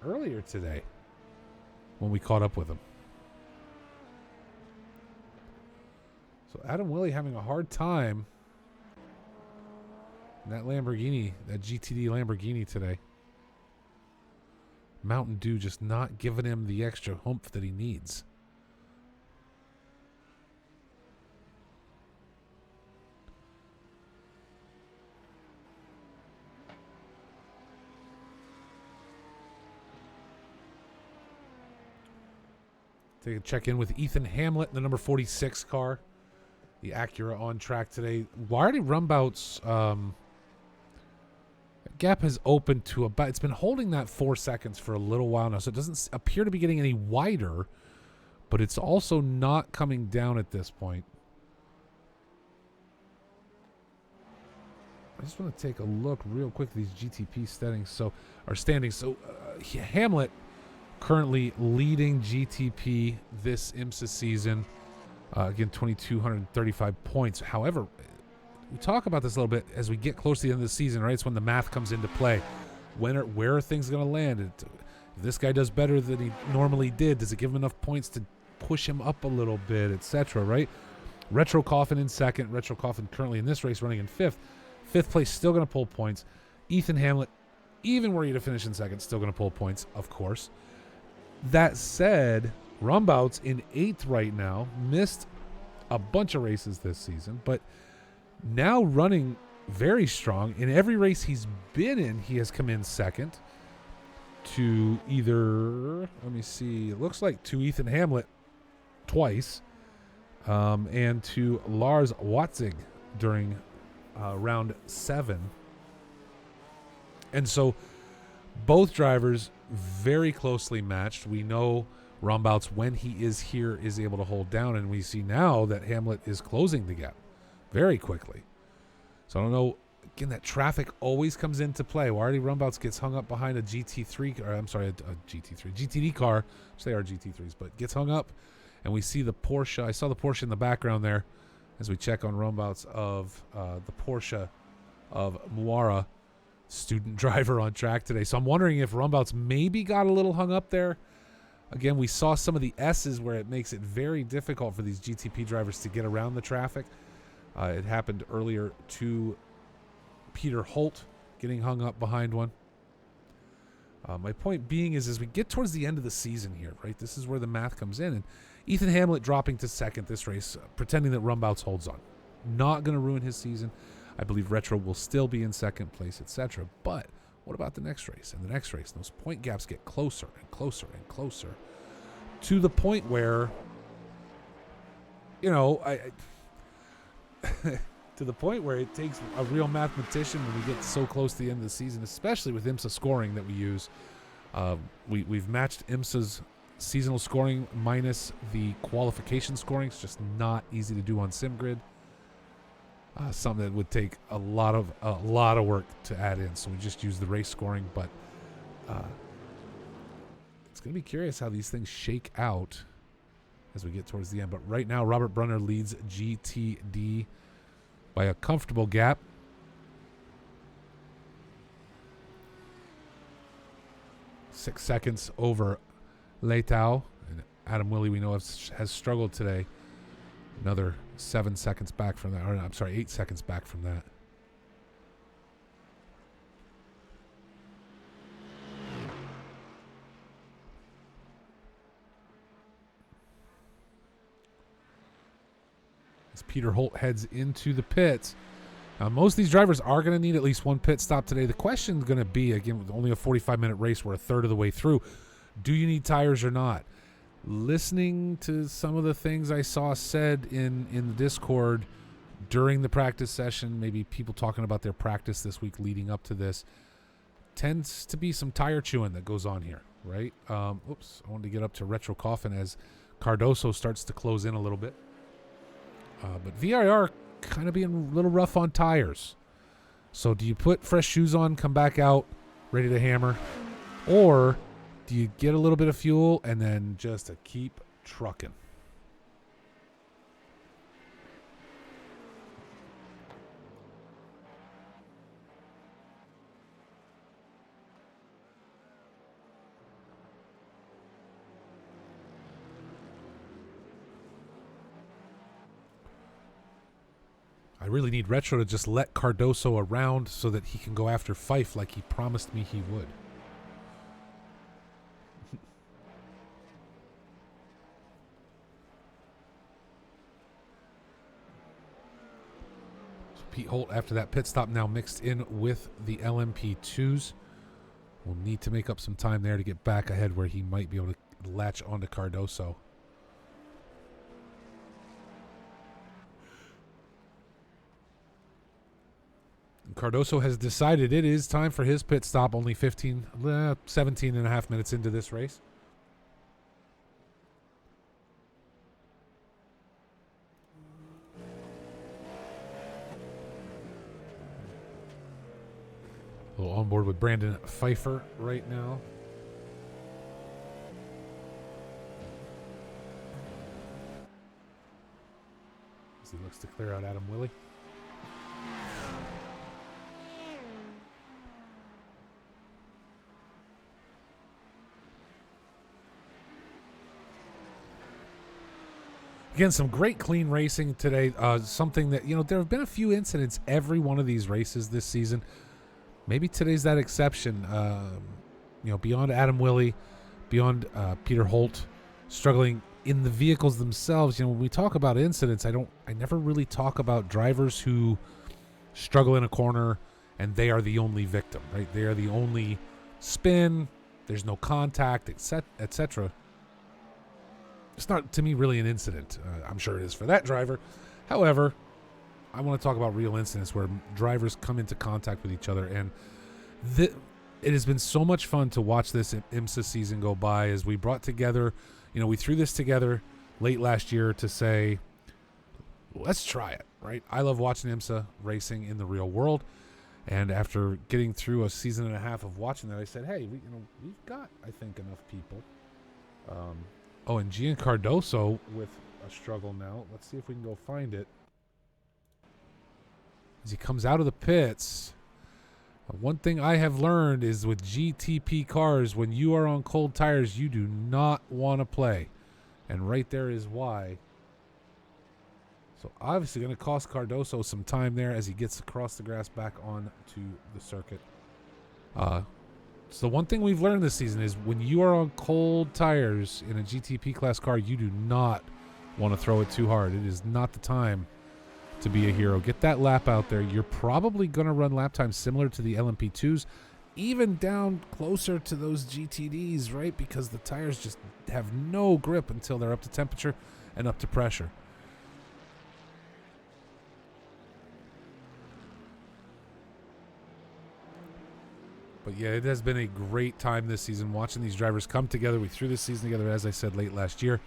S1: earlier today when we caught up with him. So Adam Willie having a hard time. That Lamborghini, that GTD Lamborghini today. Mountain Dew just not giving him the extra oomph that he needs. Take a check in with Ethan Hamlet, the number 46 car. The Acura on track today. Wiley Rumbout's gap has opened to about, it's been holding that 4 seconds for a little while now, so it doesn't appear to be getting any wider, but it's also not coming down at this point. I just want to take a look real quick at these GTP standings. So Hamlet currently leading GTP this IMSA season. Again, 2,235 points. However, we talk about this a little bit as we get close to the end of the season, right? It's when the math comes into play. Where are things going to land? If this guy does better than he normally did, does it give him enough points to push him up a little bit, etc., right? Retro Coffin in second. Retro Coffin currently in this race running in fifth. Fifth place, still going to pull points. Ethan Hamlet, even were you to finish in second, still going to pull points, of course. That said, Rumbout's in eighth right now. Missed a bunch of races this season, but now running very strong. In every race he's been in, he has come in second to either, let me see, it looks like to Ethan Hamlet twice, and to Lars Watzig during round 7. And so both drivers very closely matched. We know Rombouts, when he is here, is able to hold down, and we see now that Hamlet is closing the gap very quickly. So I don't know. Again, that traffic always comes into play. Already Rumbouts gets hung up behind a GT3, or I'm sorry, a GTD car, which they are GT3s, but gets hung up, and we see the Porsche. I saw the Porsche in the background there as we check on Rumbouts of the Porsche of Muara, student driver on track today. So I'm wondering if Rumbouts maybe got a little hung up there. Again, we saw some of the S's where it makes it very difficult for these GTP drivers to get around the traffic. It happened earlier to Peter Holt getting hung up behind one. My point being is, as we get towards the end of the season here, right, this is where the math comes in. And Ethan Hamlet dropping to second this race, pretending that Rumbouts holds on. Not going to ruin his season. I believe Retro will still be in second place, etc. But what about the next race and the next race? Those point gaps get closer and closer and closer to the point where, you know, to the point where it takes a real mathematician when we get so close to the end of the season, especially with IMSA scoring that we use. We've matched IMSA's seasonal scoring minus the qualification scoring. It's just not easy to do on SimGrid. Something that would take a lot of work to add in. So we just use the race scoring, but it's going to be curious how these things shake out as we get towards the end. But right now, Robert Brunner leads GTD by a comfortable gap. Six seconds over Leitao. And Adam Willey, we know, has struggled today. Another 7 seconds back from that. Or, I'm sorry, 8 seconds back from that. As Peter Holt heads into the pits. Now, most of these drivers are going to need at least one pit stop today. The question is going to be, again, with only a 45-minute race, we're a third of the way through. Do you need tires or not? Listening to some of the things I saw said in the Discord during the practice session, maybe people talking about their practice this week leading up to this, tends to be some tire chewing that goes on here, right? Oops, I wanted to get up to Retro Coffin as Cardoso starts to close in a little bit. But VIR kind of being a little rough on tires. So do you put fresh shoes on, come back out, ready to hammer? Or do you get a little bit of fuel and then just to keep trucking? I really need Retro to just let Cardoso around so that he can go after Fife like he promised me he would. Pete Holt, after that pit stop, now mixed in with the LMP2s. Will need to make up some time there to get back ahead where he might be able to latch onto Cardoso. And Cardoso has decided it is time for his pit stop, only 17 and a half minutes into this race. A little on board with Brandon Pfeiffer right now. As he looks to clear out Adam Willey. Again, some great clean racing today. Something that, there have been a few incidents every one of these races this season. Maybe today's that exception. Beyond Adam Willey, beyond Peter Holt struggling in the vehicles themselves, when we talk about incidents, I never really talk about drivers who struggle in a corner and they are the only victim, right? They are the only spin. There's no contact, etc. It's not, to me, really an incident. I'm sure it is for that driver. However, I want to talk about real incidents where drivers come into contact with each other, and it has been so much fun to watch this IMSA season go by as we brought together. We threw this together late last year to say, let's try it, right? I love watching IMSA racing in the real world. And after getting through a season and a half of watching that, I said, hey, we've got, I think, enough people. And Gian Cardoso with a struggle now. Let's see if we can go find it. As he comes out of the pits, one thing I have learned is with GTP cars, when you are on cold tires, you do not want to play. And right there is why. So obviously going to cost Cardoso some time there as he gets across the grass back on to the circuit. So one thing we've learned this season is when you are on cold tires in a GTP class car, you do not want to throw it too hard. It is not the time to be a hero. Get that lap out there. You're probably going to run lap times similar to the LMP2s, even down closer to those GTDs, right? Because the tires just have no grip until they're up to temperature and up to pressure. But yeah, it has been a great time this season watching these drivers come together. We threw this season together, as I said, late last year.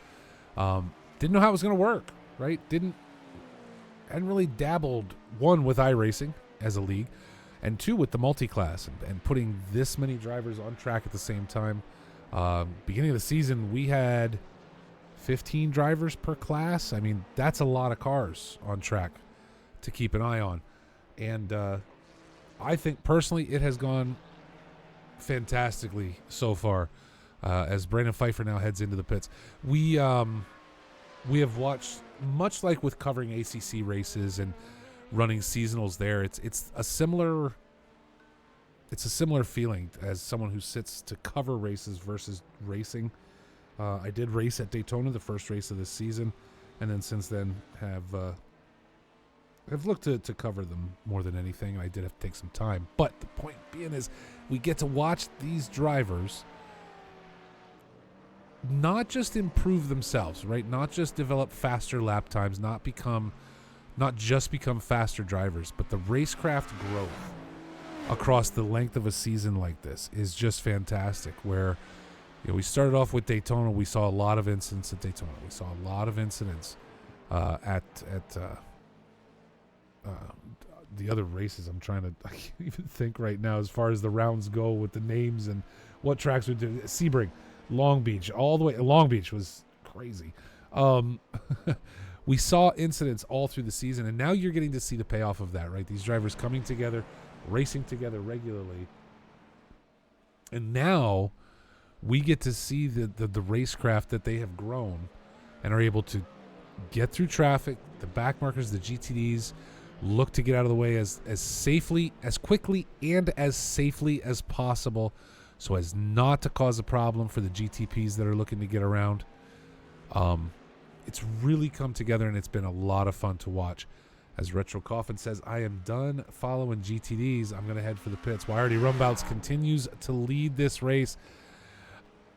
S1: Didn't know how it was going to work, right? Hadn't really dabbled, one, with iRacing as a league, and two, with the multi-class and putting this many drivers on track at the same time. Beginning of the season, we had 15 drivers per class. I mean, that's a lot of cars on track to keep an eye on. And I think, personally, it has gone fantastically so far as Brandon Pfeiffer now heads into the pits. We have watched, much like with covering ACC races and running seasonals there, it's a similar feeling as someone who sits to cover races versus racing. I did race at Daytona, the first race of this season, and then since then have looked to cover them more than anything. I did have to take some time, but the point being is we get to watch these drivers not just improve themselves, right? Not just develop faster lap times, not just become faster drivers, but the racecraft growth across the length of a season like this is just fantastic. Where we started off with Daytona, we saw a lot of incidents at Daytona. We saw a lot of incidents at the other races. I can't even think right now as far as the rounds go with the names and what tracks we did. Sebring, Long Beach, all the way. Long Beach was crazy. We saw incidents all through the season, and now you're getting to see the payoff of that, right? These drivers coming together, racing together regularly. And now we get to see the racecraft that they have grown and are able to get through traffic, the back markers, the GTDs, look to get out of the way as safely, as quickly, and as safely as possible so as not to cause a problem for the GTPs that are looking to get around. It's really come together, and it's been a lot of fun to watch. As Retro Coffin says, I am done following GTDs. I'm going to head for the pits. Wyerdy Rumbouts continues to lead this race.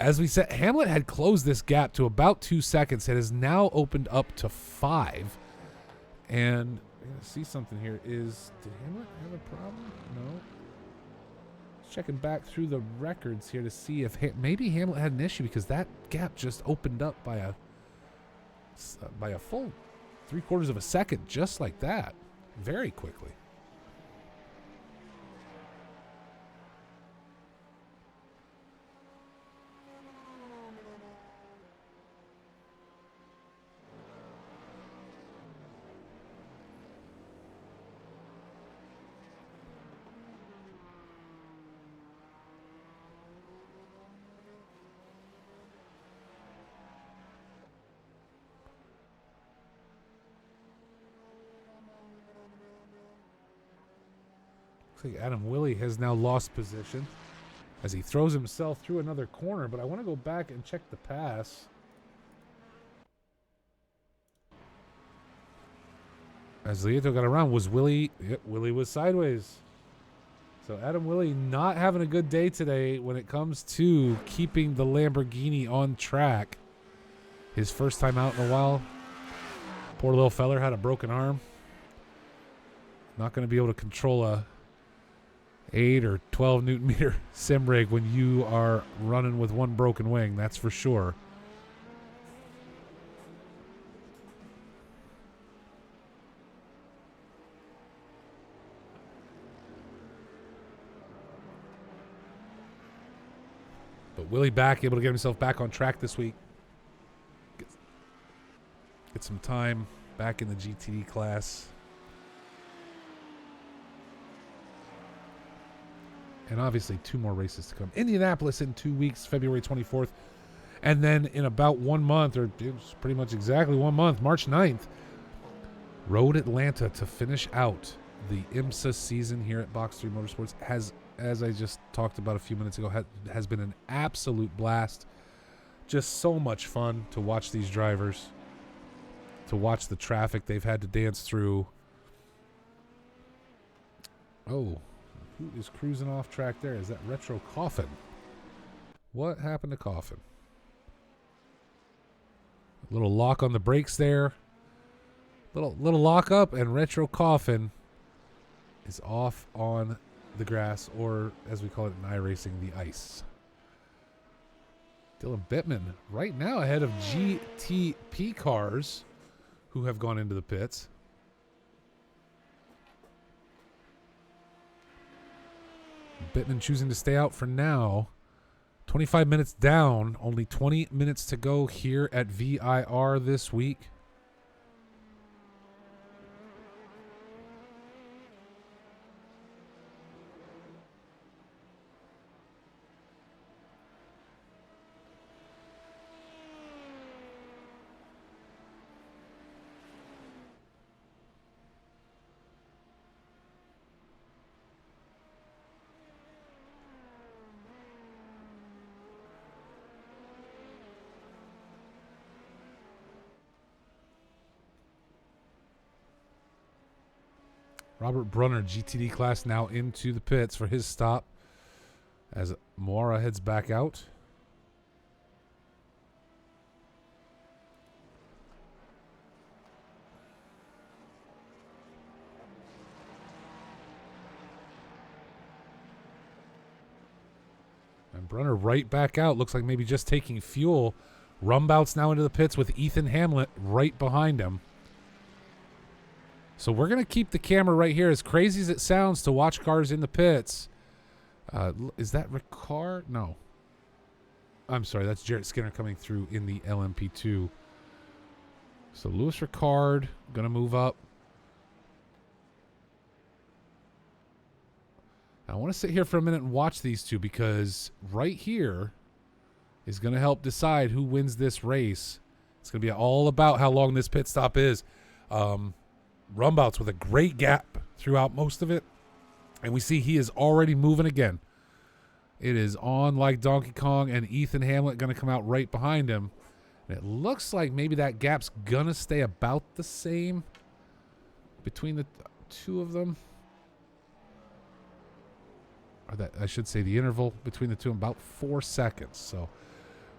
S1: As we said, Hamlet had closed this gap to about 2 seconds. It has now opened up to 5. And I'm going to see something here. Did Hamlet have a problem? No. Checking back through the records here to see if maybe Hamlet had an issue, because that gap just opened up by a full 3/4 of a second, just like that, very quickly. Looks like Adam Willey has now lost position as he throws himself through another corner, but I want to go back and check the pass. As Lieto got around, was Willie... Yep, Willie was sideways. So Adam Willie not having a good day today when it comes to keeping the Lamborghini on track. His first time out in a while. Poor little feller had a broken arm. Not going to be able to control a 8 or 12 Newton meter sim rig when you are running with one broken wing, that's for sure. But Willie back, able to get himself back on track this week. Get some time back in the GTD class. And obviously 2 more races to come. Indianapolis in 2 weeks, February 24th. And then in about 1 month, or it's pretty much exactly 1 month, March 9th, Road Atlanta to finish out the IMSA season here at Box 3 Motorsports. As I just talked about a few minutes ago, has been an absolute blast. Just so much fun to watch these drivers, to watch the traffic they've had to dance through. Oh, who is cruising off track there? Is that Retro Coffin? What happened to Coffin? A little lock on the brakes there. Little lock up, and Retro Coffin is off on the grass, or as we call it in iRacing, the ice. Dylan Bittman right now ahead of GTP cars who have gone into the pits. Bittman choosing to stay out for now. 25 minutes down, only 20 minutes to go here at VIR this week. Robert Brunner, GTD class, now into the pits for his stop as Moara heads back out. And Brunner right back out. Looks like maybe just taking fuel. Rumbout's now into the pits with Ethan Hamlet right behind him. So we're going to keep the camera right here. As crazy as it sounds to watch cars in the pits. Is that Ricard? No. I'm sorry. That's Jarrett Skinner coming through in the LMP2. So Louis Ricard going to move up. I want to sit here for a minute and watch these two, because right here is going to help decide who wins this race. It's going to be all about how long this pit stop is. Rumbouts with a great gap throughout most of it. And we see he is already moving again. It is on like Donkey Kong, and Ethan Hamlet going to come out right behind him. And it looks like maybe that gap's going to stay about the same between the two of them. Or that, I should say the interval between the two, about 4 seconds. So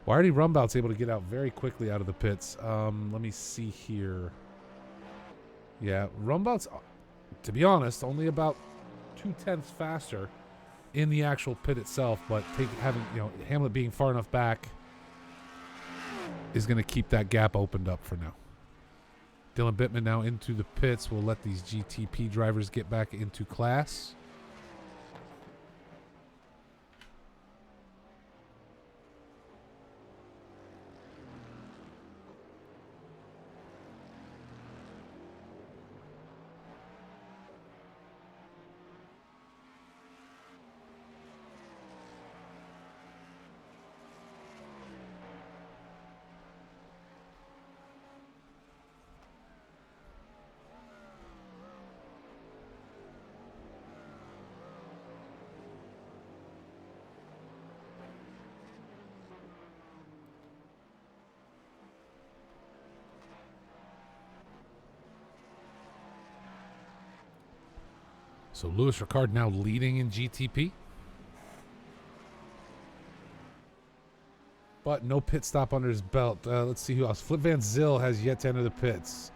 S1: Wildy Rumbout's able to get out very quickly out of the pits. Let me see here. Yeah, Rumbout's, to be honest, only about 0.2 faster in the actual pit itself, but Hamlet being far enough back is going to keep that gap opened up for now. Dylan Bittman now into the pits. We'll let these GTP drivers get back into class. So Lewis Ricard now leading in GTP. But no pit stop under his belt. Let's see who else. Flip Van Zyl has yet to enter the pits.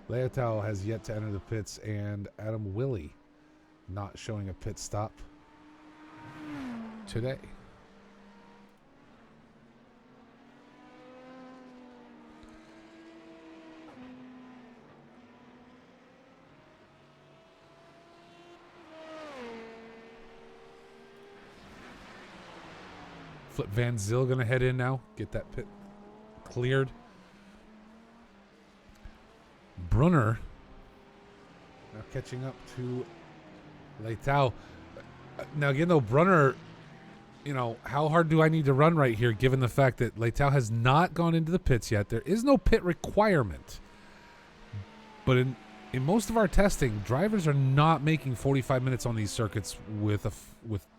S1: Leitao has yet to enter the pits. And Adam Willey not showing a pit stop today. Flip Van Zyl going to head in now. Get that pit cleared. Brunner now catching up to Leitao. Now, again, though, Brunner, you know, how hard do I need to run right here given the fact that Leitao has not gone into the pits yet? There is no pit requirement. But in most of our testing, drivers are not making 45 minutes on these circuits with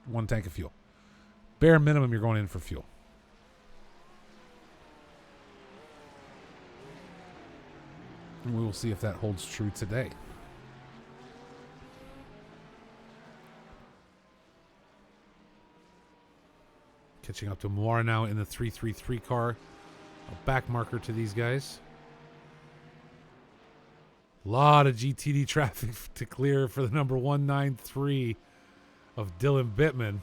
S1: one tank of fuel. Bare minimum, you're going in for fuel. And we will see if that holds true today. Catching up to Moira now in the 333 car. A back marker to these guys. A lot of GTD traffic to clear for the number 193 of Dylan Bittman.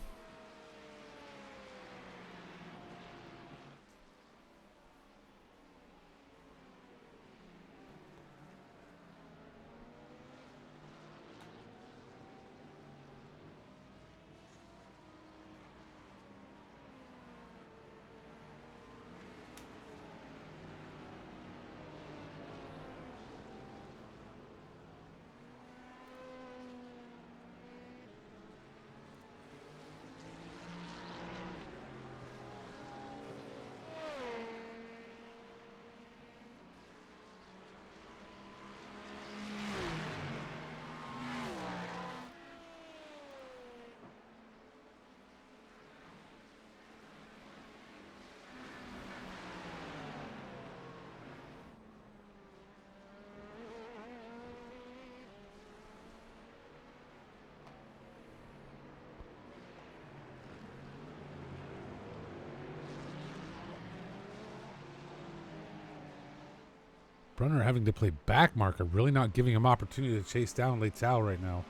S1: Brunner having to play back marker, really not giving him opportunity to chase down Leitao right now.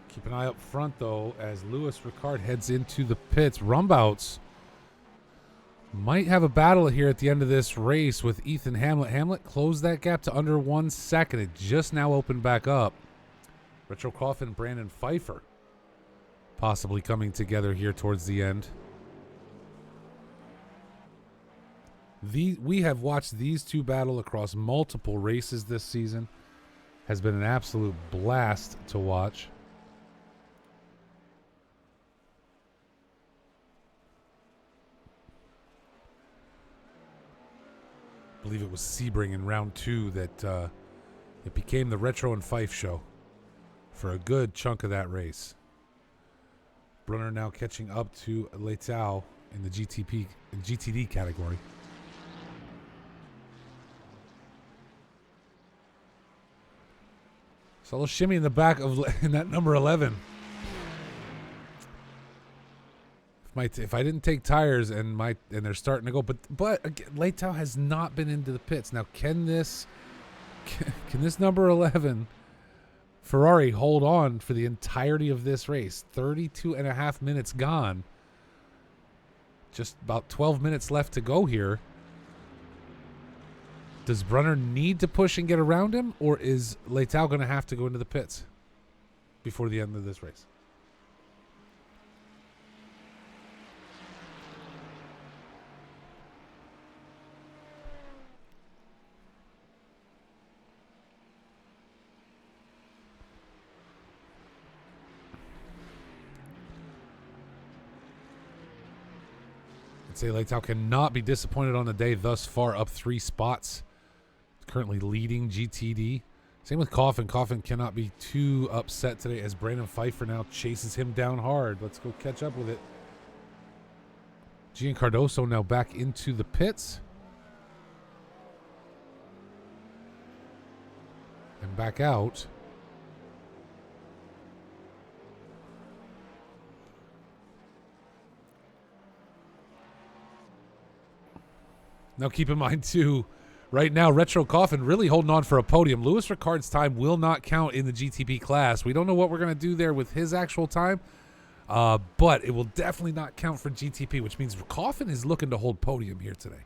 S1: Keep an eye up front, though, as Lewis Ricard heads into the pits. Rumbouts might have a battle here at the end of this race with Ethan Hamlet. Hamlet closed that gap to under 1 second. It just now opened back up. Retro Coffin, Brandon Pfeiffer possibly coming together here towards the end. We have watched these two battle across multiple races this season. Has been an absolute blast to watch. I believe it was Sebring in round 2 that it became the Retro and Fife show for a good chunk of that race. Brunner now catching up to Leitao in the GTD category. So a little shimmy in the back of in that number 11. If I didn't take tires and they're starting to go, but again, Leitao has not been into the pits. Now, can this number 11 Ferrari hold on for the entirety of this race? 32 and a half minutes gone. Just about 12 minutes left to go here. Does Brunner need to push and get around him, or is Leitao going to have to go into the pits before the end of this race? Say Leitao cannot be disappointed on the day thus far, up 3 spots. Currently leading GTD. Same with Coffin. Coffin cannot be too upset today as Brandon Pfeiffer now chases him down hard. Let's go catch up with it. Gian Cardoso now back into the pits. And back out. Now keep in mind too, right now Retro Coffin really holding on for a podium. Louis Ricard's time will not count in the GTP class. We don't know what we're going to do there with his actual time. But it will definitely not count for GTP, which means Coffin is looking to hold podium here today.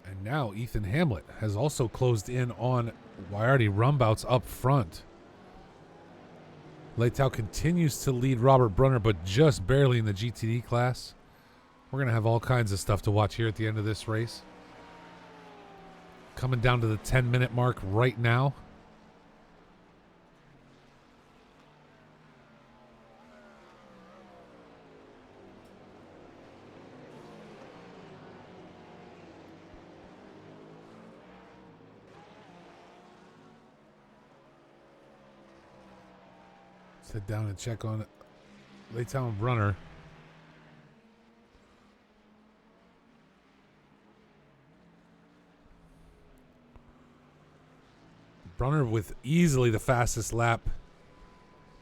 S1: And now Ethan Hamlet has also closed in on Wyardi Rumbouts up front. Leitao continues to lead Robert Brunner, but just barely in the GTD class. We're going to have all kinds of stuff to watch here at the end of this race. Coming down to the 10-minute mark right now. Sit down and check on Leitao and Brunner. Brunner with easily the fastest lap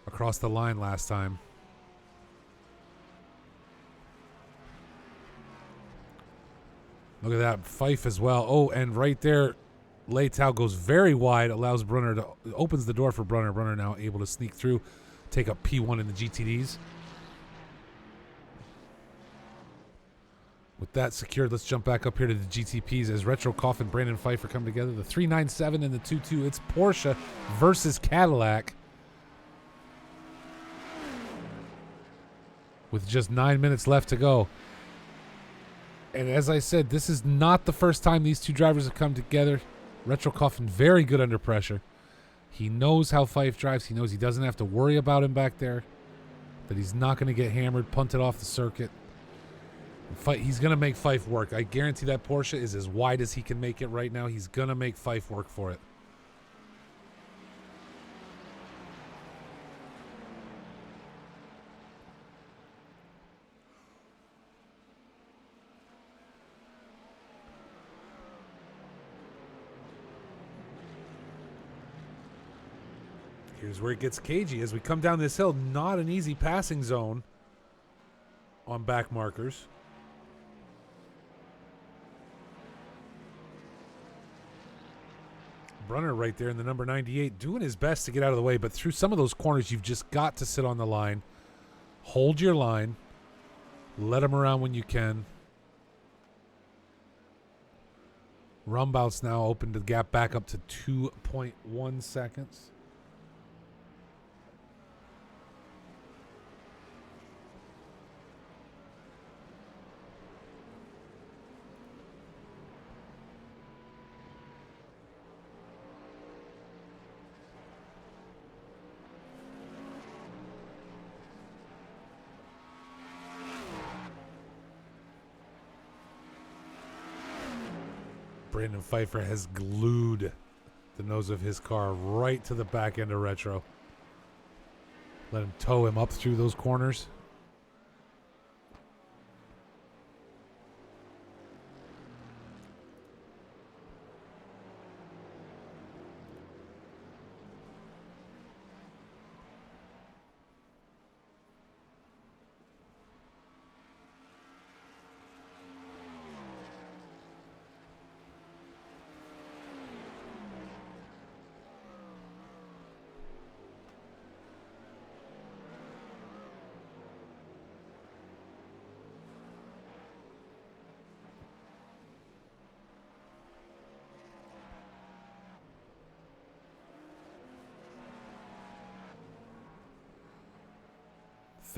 S1: across the line last time. Look at that. Fife as well. Oh, and right there, Leitao goes very wide, allows Brunner to, opens the door for Brunner. Brunner now able to sneak through, take up P1 in the GTDs. With that secured, let's jump back up here to the GTPs as Retro Coffin and Brandon Pfeiffer come together. The 397 and the 22. It's Porsche versus Cadillac. With just 9 minutes left to go. And as I said, this is not the first time these two drivers have come together. Retro Coffin very good under pressure. He knows how Fife drives. He knows he doesn't have to worry about him back there. That he's not going to get hammered, punted off the circuit. He's going to make Fife work. I guarantee that Porsche is as wide as he can make it right now. He's going to make Fife work for it. Here's where it gets cagey. As we come down this hill, not an easy passing zone on back markers. Brunner right there in the number 98 doing his best to get out of the way, but through some of those corners, you've just got to sit on the line. Hold your line. Let him around when you can. Rumbouts now opened the gap back up to 2.1 seconds. Brandon Pfeiffer has glued the nose of his car right to the back end of Retro. Let him tow him up through those corners.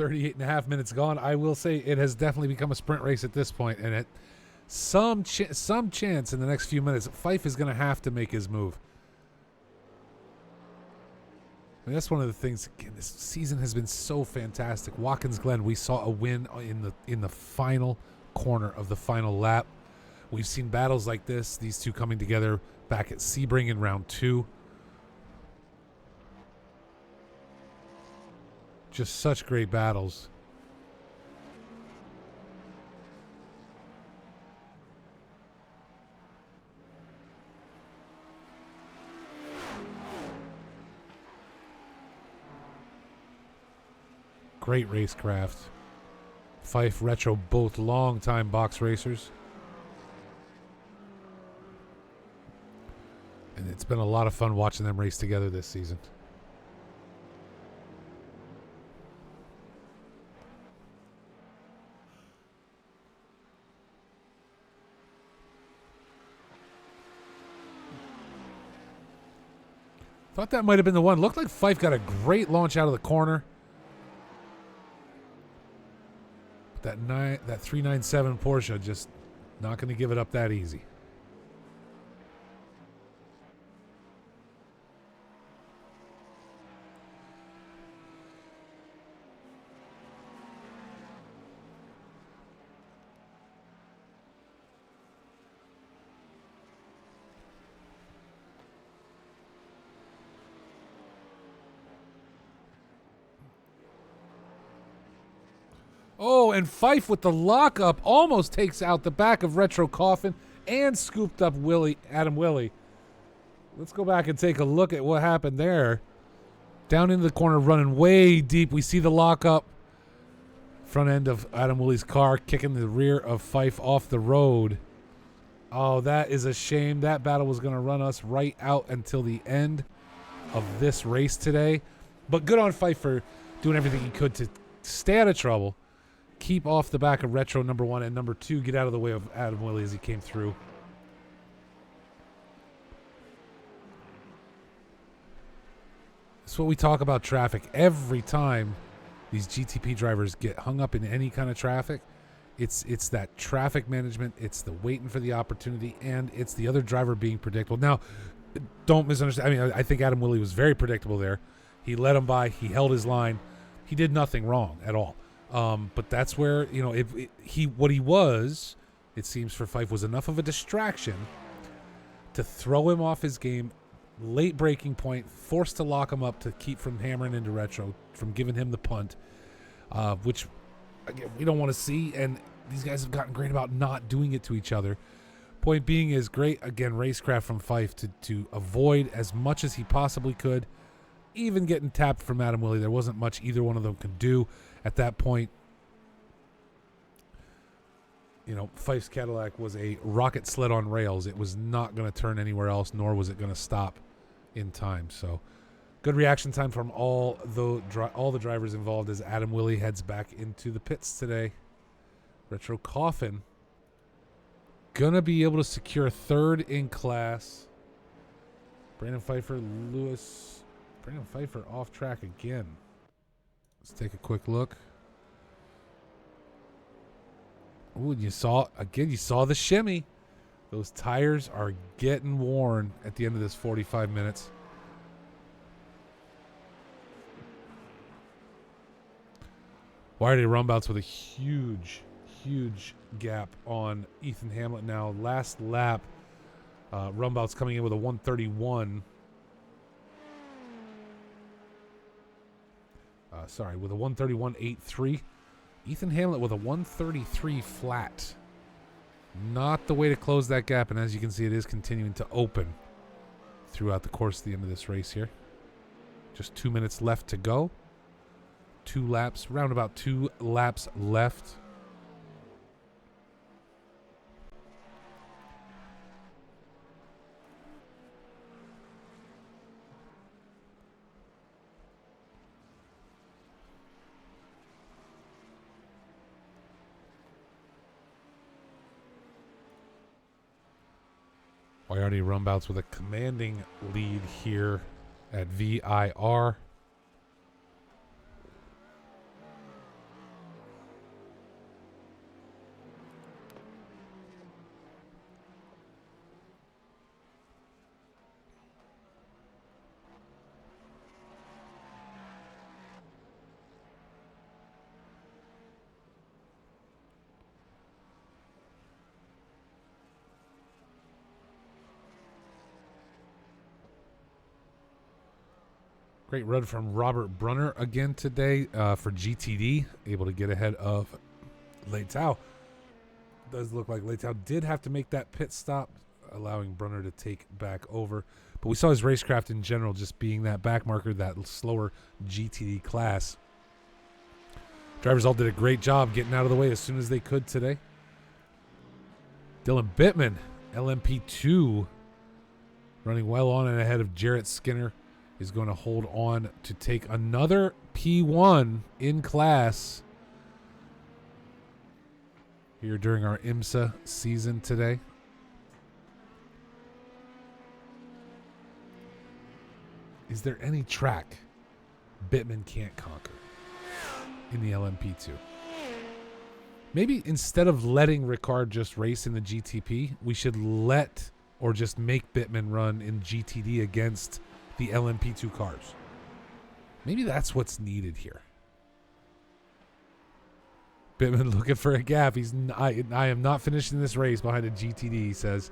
S1: 38.5 minutes gone. I will say it has definitely become a sprint race at this point, and some chance in the next few minutes, Fife is going to have to make his move. I mean, that's one of the things. Again, this season has been so fantastic. Watkins Glen, we saw a win in the final corner of the final lap. We've seen battles like this, these two coming together back at Sebring in round 2. Just such great battles. Great racecraft. Fife, Retro, both long-time box racers. And it's been a lot of fun watching them race together this season. Thought that might have been the one. Looked like Fife got a great launch out of the corner. But that 397 Porsche just not going to give it up that easy. Oh, and Fife with the lockup almost takes out the back of Retro Coffin and scooped up Adam Willie. Let's go back and take a look at what happened there. Down into the corner, running way deep. We see the lockup. Front end of Adam Willie's car kicking the rear of Fife off the road. Oh, that is a shame. That battle was going to run us right out until the end of this race today. But good on Fife for doing everything he could to stay out of trouble. Keep off the back of Retro, number 1, and number 2, get out of the way of Adam Willie as he came through. That's what we talk about traffic. Every time these GTP drivers get hung up in any kind of traffic, it's that traffic management, it's the waiting for the opportunity, and it's the other driver being predictable. Now, don't misunderstand. I mean, I think Adam Willie was very predictable there. He let him by. He held his line. He did nothing wrong at all. But that's where, you know, what he was, it seems for Fife, was enough of a distraction to throw him off his game, late breaking point, forced to lock him up to keep from hammering into Retro, from giving him the punt, which, again, we don't want to see, and these guys have gotten great about not doing it to each other. Point being is great, again, racecraft from Fife to avoid as much as he possibly could, even getting tapped from Adam Willie. There wasn't much either one of them could do. At that point, you know, Fife's Cadillac was a rocket sled on rails. It was not going to turn anywhere else, nor was it going to stop in time. So, good reaction time from all the drivers involved as Adam Willie heads back into the pits today. Retro Coffin going to be able to secure 3rd in class. Brandon Pfeiffer off track again. Let's take a quick look. Ooh, you saw the shimmy. Those tires are getting worn at the end of this 45 minutes. Wiley Rumbouts with a huge gap on Ethan Hamlet now. Last lap, Rumbouts coming in with a 131. With a 131.83. Ethan Hamlet with a 133 flat. Not the way to close that gap, and as you can see, it is continuing to open throughout the course of the end of this race here. Just 2 minutes left to go. 2 laps, round about 2 laps left. Moriarty Rumbouts with a commanding lead here at VIR. Great run from Robert Brunner again today for GTD. Able to get ahead of Leitao. Does look like Leitao did have to make that pit stop, allowing Brunner to take back over. But we saw his racecraft in general just being that back marker, that slower GTD class. Drivers all did a great job getting out of the way as soon as they could today. Dylan Bittman, LMP2, running well on and ahead of Jarrett Skinner, is going to hold on to take another P1 in class here during our IMSA season today. Is there any track Bittman can't conquer in the LMP2? Maybe instead of letting Ricard just race in the GTP, we should let or just make Bittman run in GTD against the LMP2 cars. Maybe that's what's needed here. Bittman looking for a gap. I am not finishing this race behind a GTD, he says.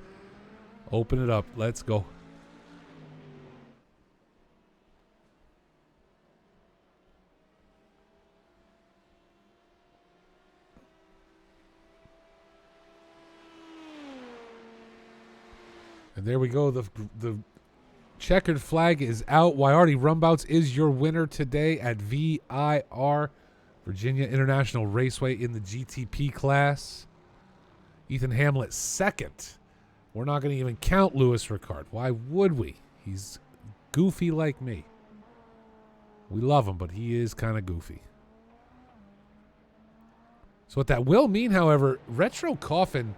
S1: Open it up. Let's go. And there we go. The checkered flag is out. Wyardi Rumbouts is your winner today at VIR, Virginia International Raceway, in the GTP class. Ethan Hamlet second. We're not going to even count Louis Ricard. Why would we? He's goofy like me. We love him, but he is kind of goofy. So what that will mean, however, Retro Coffin,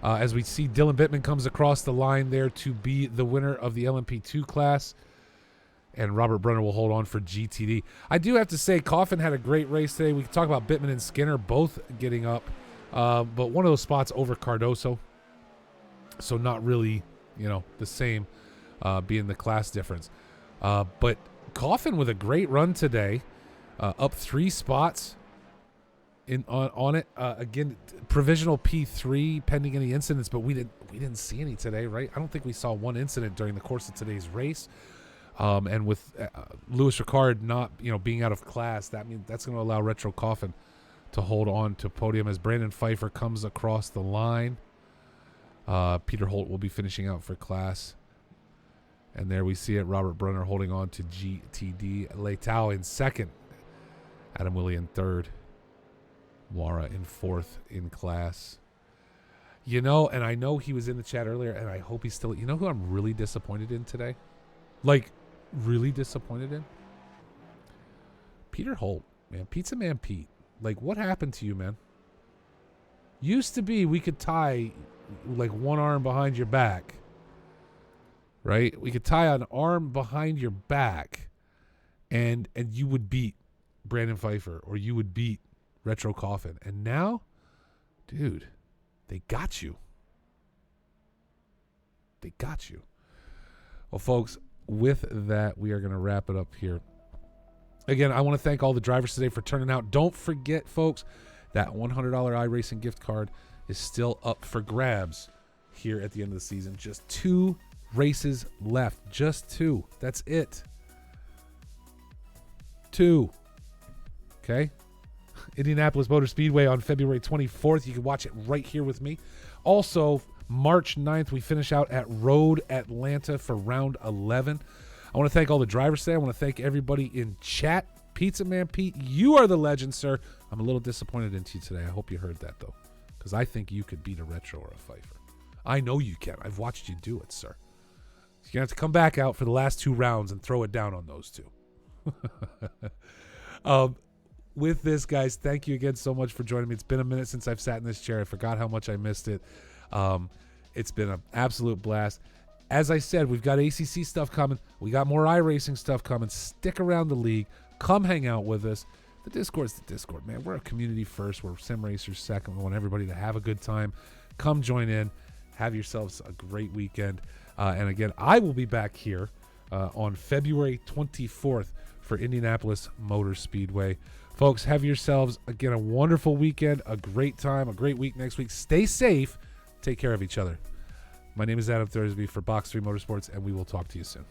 S1: as we see Dylan Bittman comes across the line there to be the winner of the LMP2 class. And Robert Brunner will hold on for GTD. I do have to say, Coffin had a great race today. We can talk about Bittman and Skinner both getting up. But one of those spots over Cardoso. So not really, the same being the class difference. But Coffin with a great run today. Up 3 spots. On it again, provisional P3 pending any incidents, but we didn't see any today, right? I don't think we saw one incident during the course of today's race. And with Louis Ricard not being out of class, that's going to allow Retro Coffin to hold on to podium as Brandon Pfeiffer comes across the line. Peter Holt will be finishing out for class, and there we see it. Robert Brunner holding on to GTD. Leitao in second. Adam Willie in third. Wara in fourth in class. And I know he was in the chat earlier, and I hope he's still... who I'm really disappointed in today? Like, really disappointed in? Peter Holt, man. Pizza Man Pete. Like, what happened to you, man? Used to be we could tie, like, one arm behind your back. Right? We could tie an arm behind your back, and you would beat Brandon Pfeiffer, or you would beat Retro Coffin. And now, dude, they got you. They got you. Well, folks, with that, we are going to wrap it up here. Again, I want to thank all the drivers today for turning out. Don't forget, folks, that $100 iRacing gift card is still up for grabs here at the end of the season. Just 2 races left. Just 2. That's it. 2. Okay? Indianapolis Motor Speedway on February 24th. You can watch it right here with me. Also, March 9th, we finish out at Road Atlanta for round 11. I want to thank all the drivers today. I want to thank everybody in chat. Pizza Man Pete, you are the legend, sir. I'm a little disappointed in you today. I hope you heard that, though, because I think you could beat a Retro or a Pfeiffer. I know you can. I've watched you do it, sir. So you're going to have to come back out for the last 2 rounds and throw it down on those 2. With this, guys, thank you again so much for joining me. It's been a minute since I've sat in this chair. I forgot how much I missed it. It's been an absolute blast. As I said, we've got ACC stuff coming. We got more iRacing stuff coming. Stick around the league. Come hang out with us. The Discord's the Discord, man. We're a community first. We're sim racers second. We want everybody to have a good time. Come join in. Have yourselves a great weekend. And again, I will be back here on February 24th for Indianapolis Motor Speedway. Folks, have yourselves, again, a wonderful weekend, a great time, a great week next week. Stay safe. Take care of each other. My name is Adam Thursby for Box3 Motorsports, and we will talk to you soon.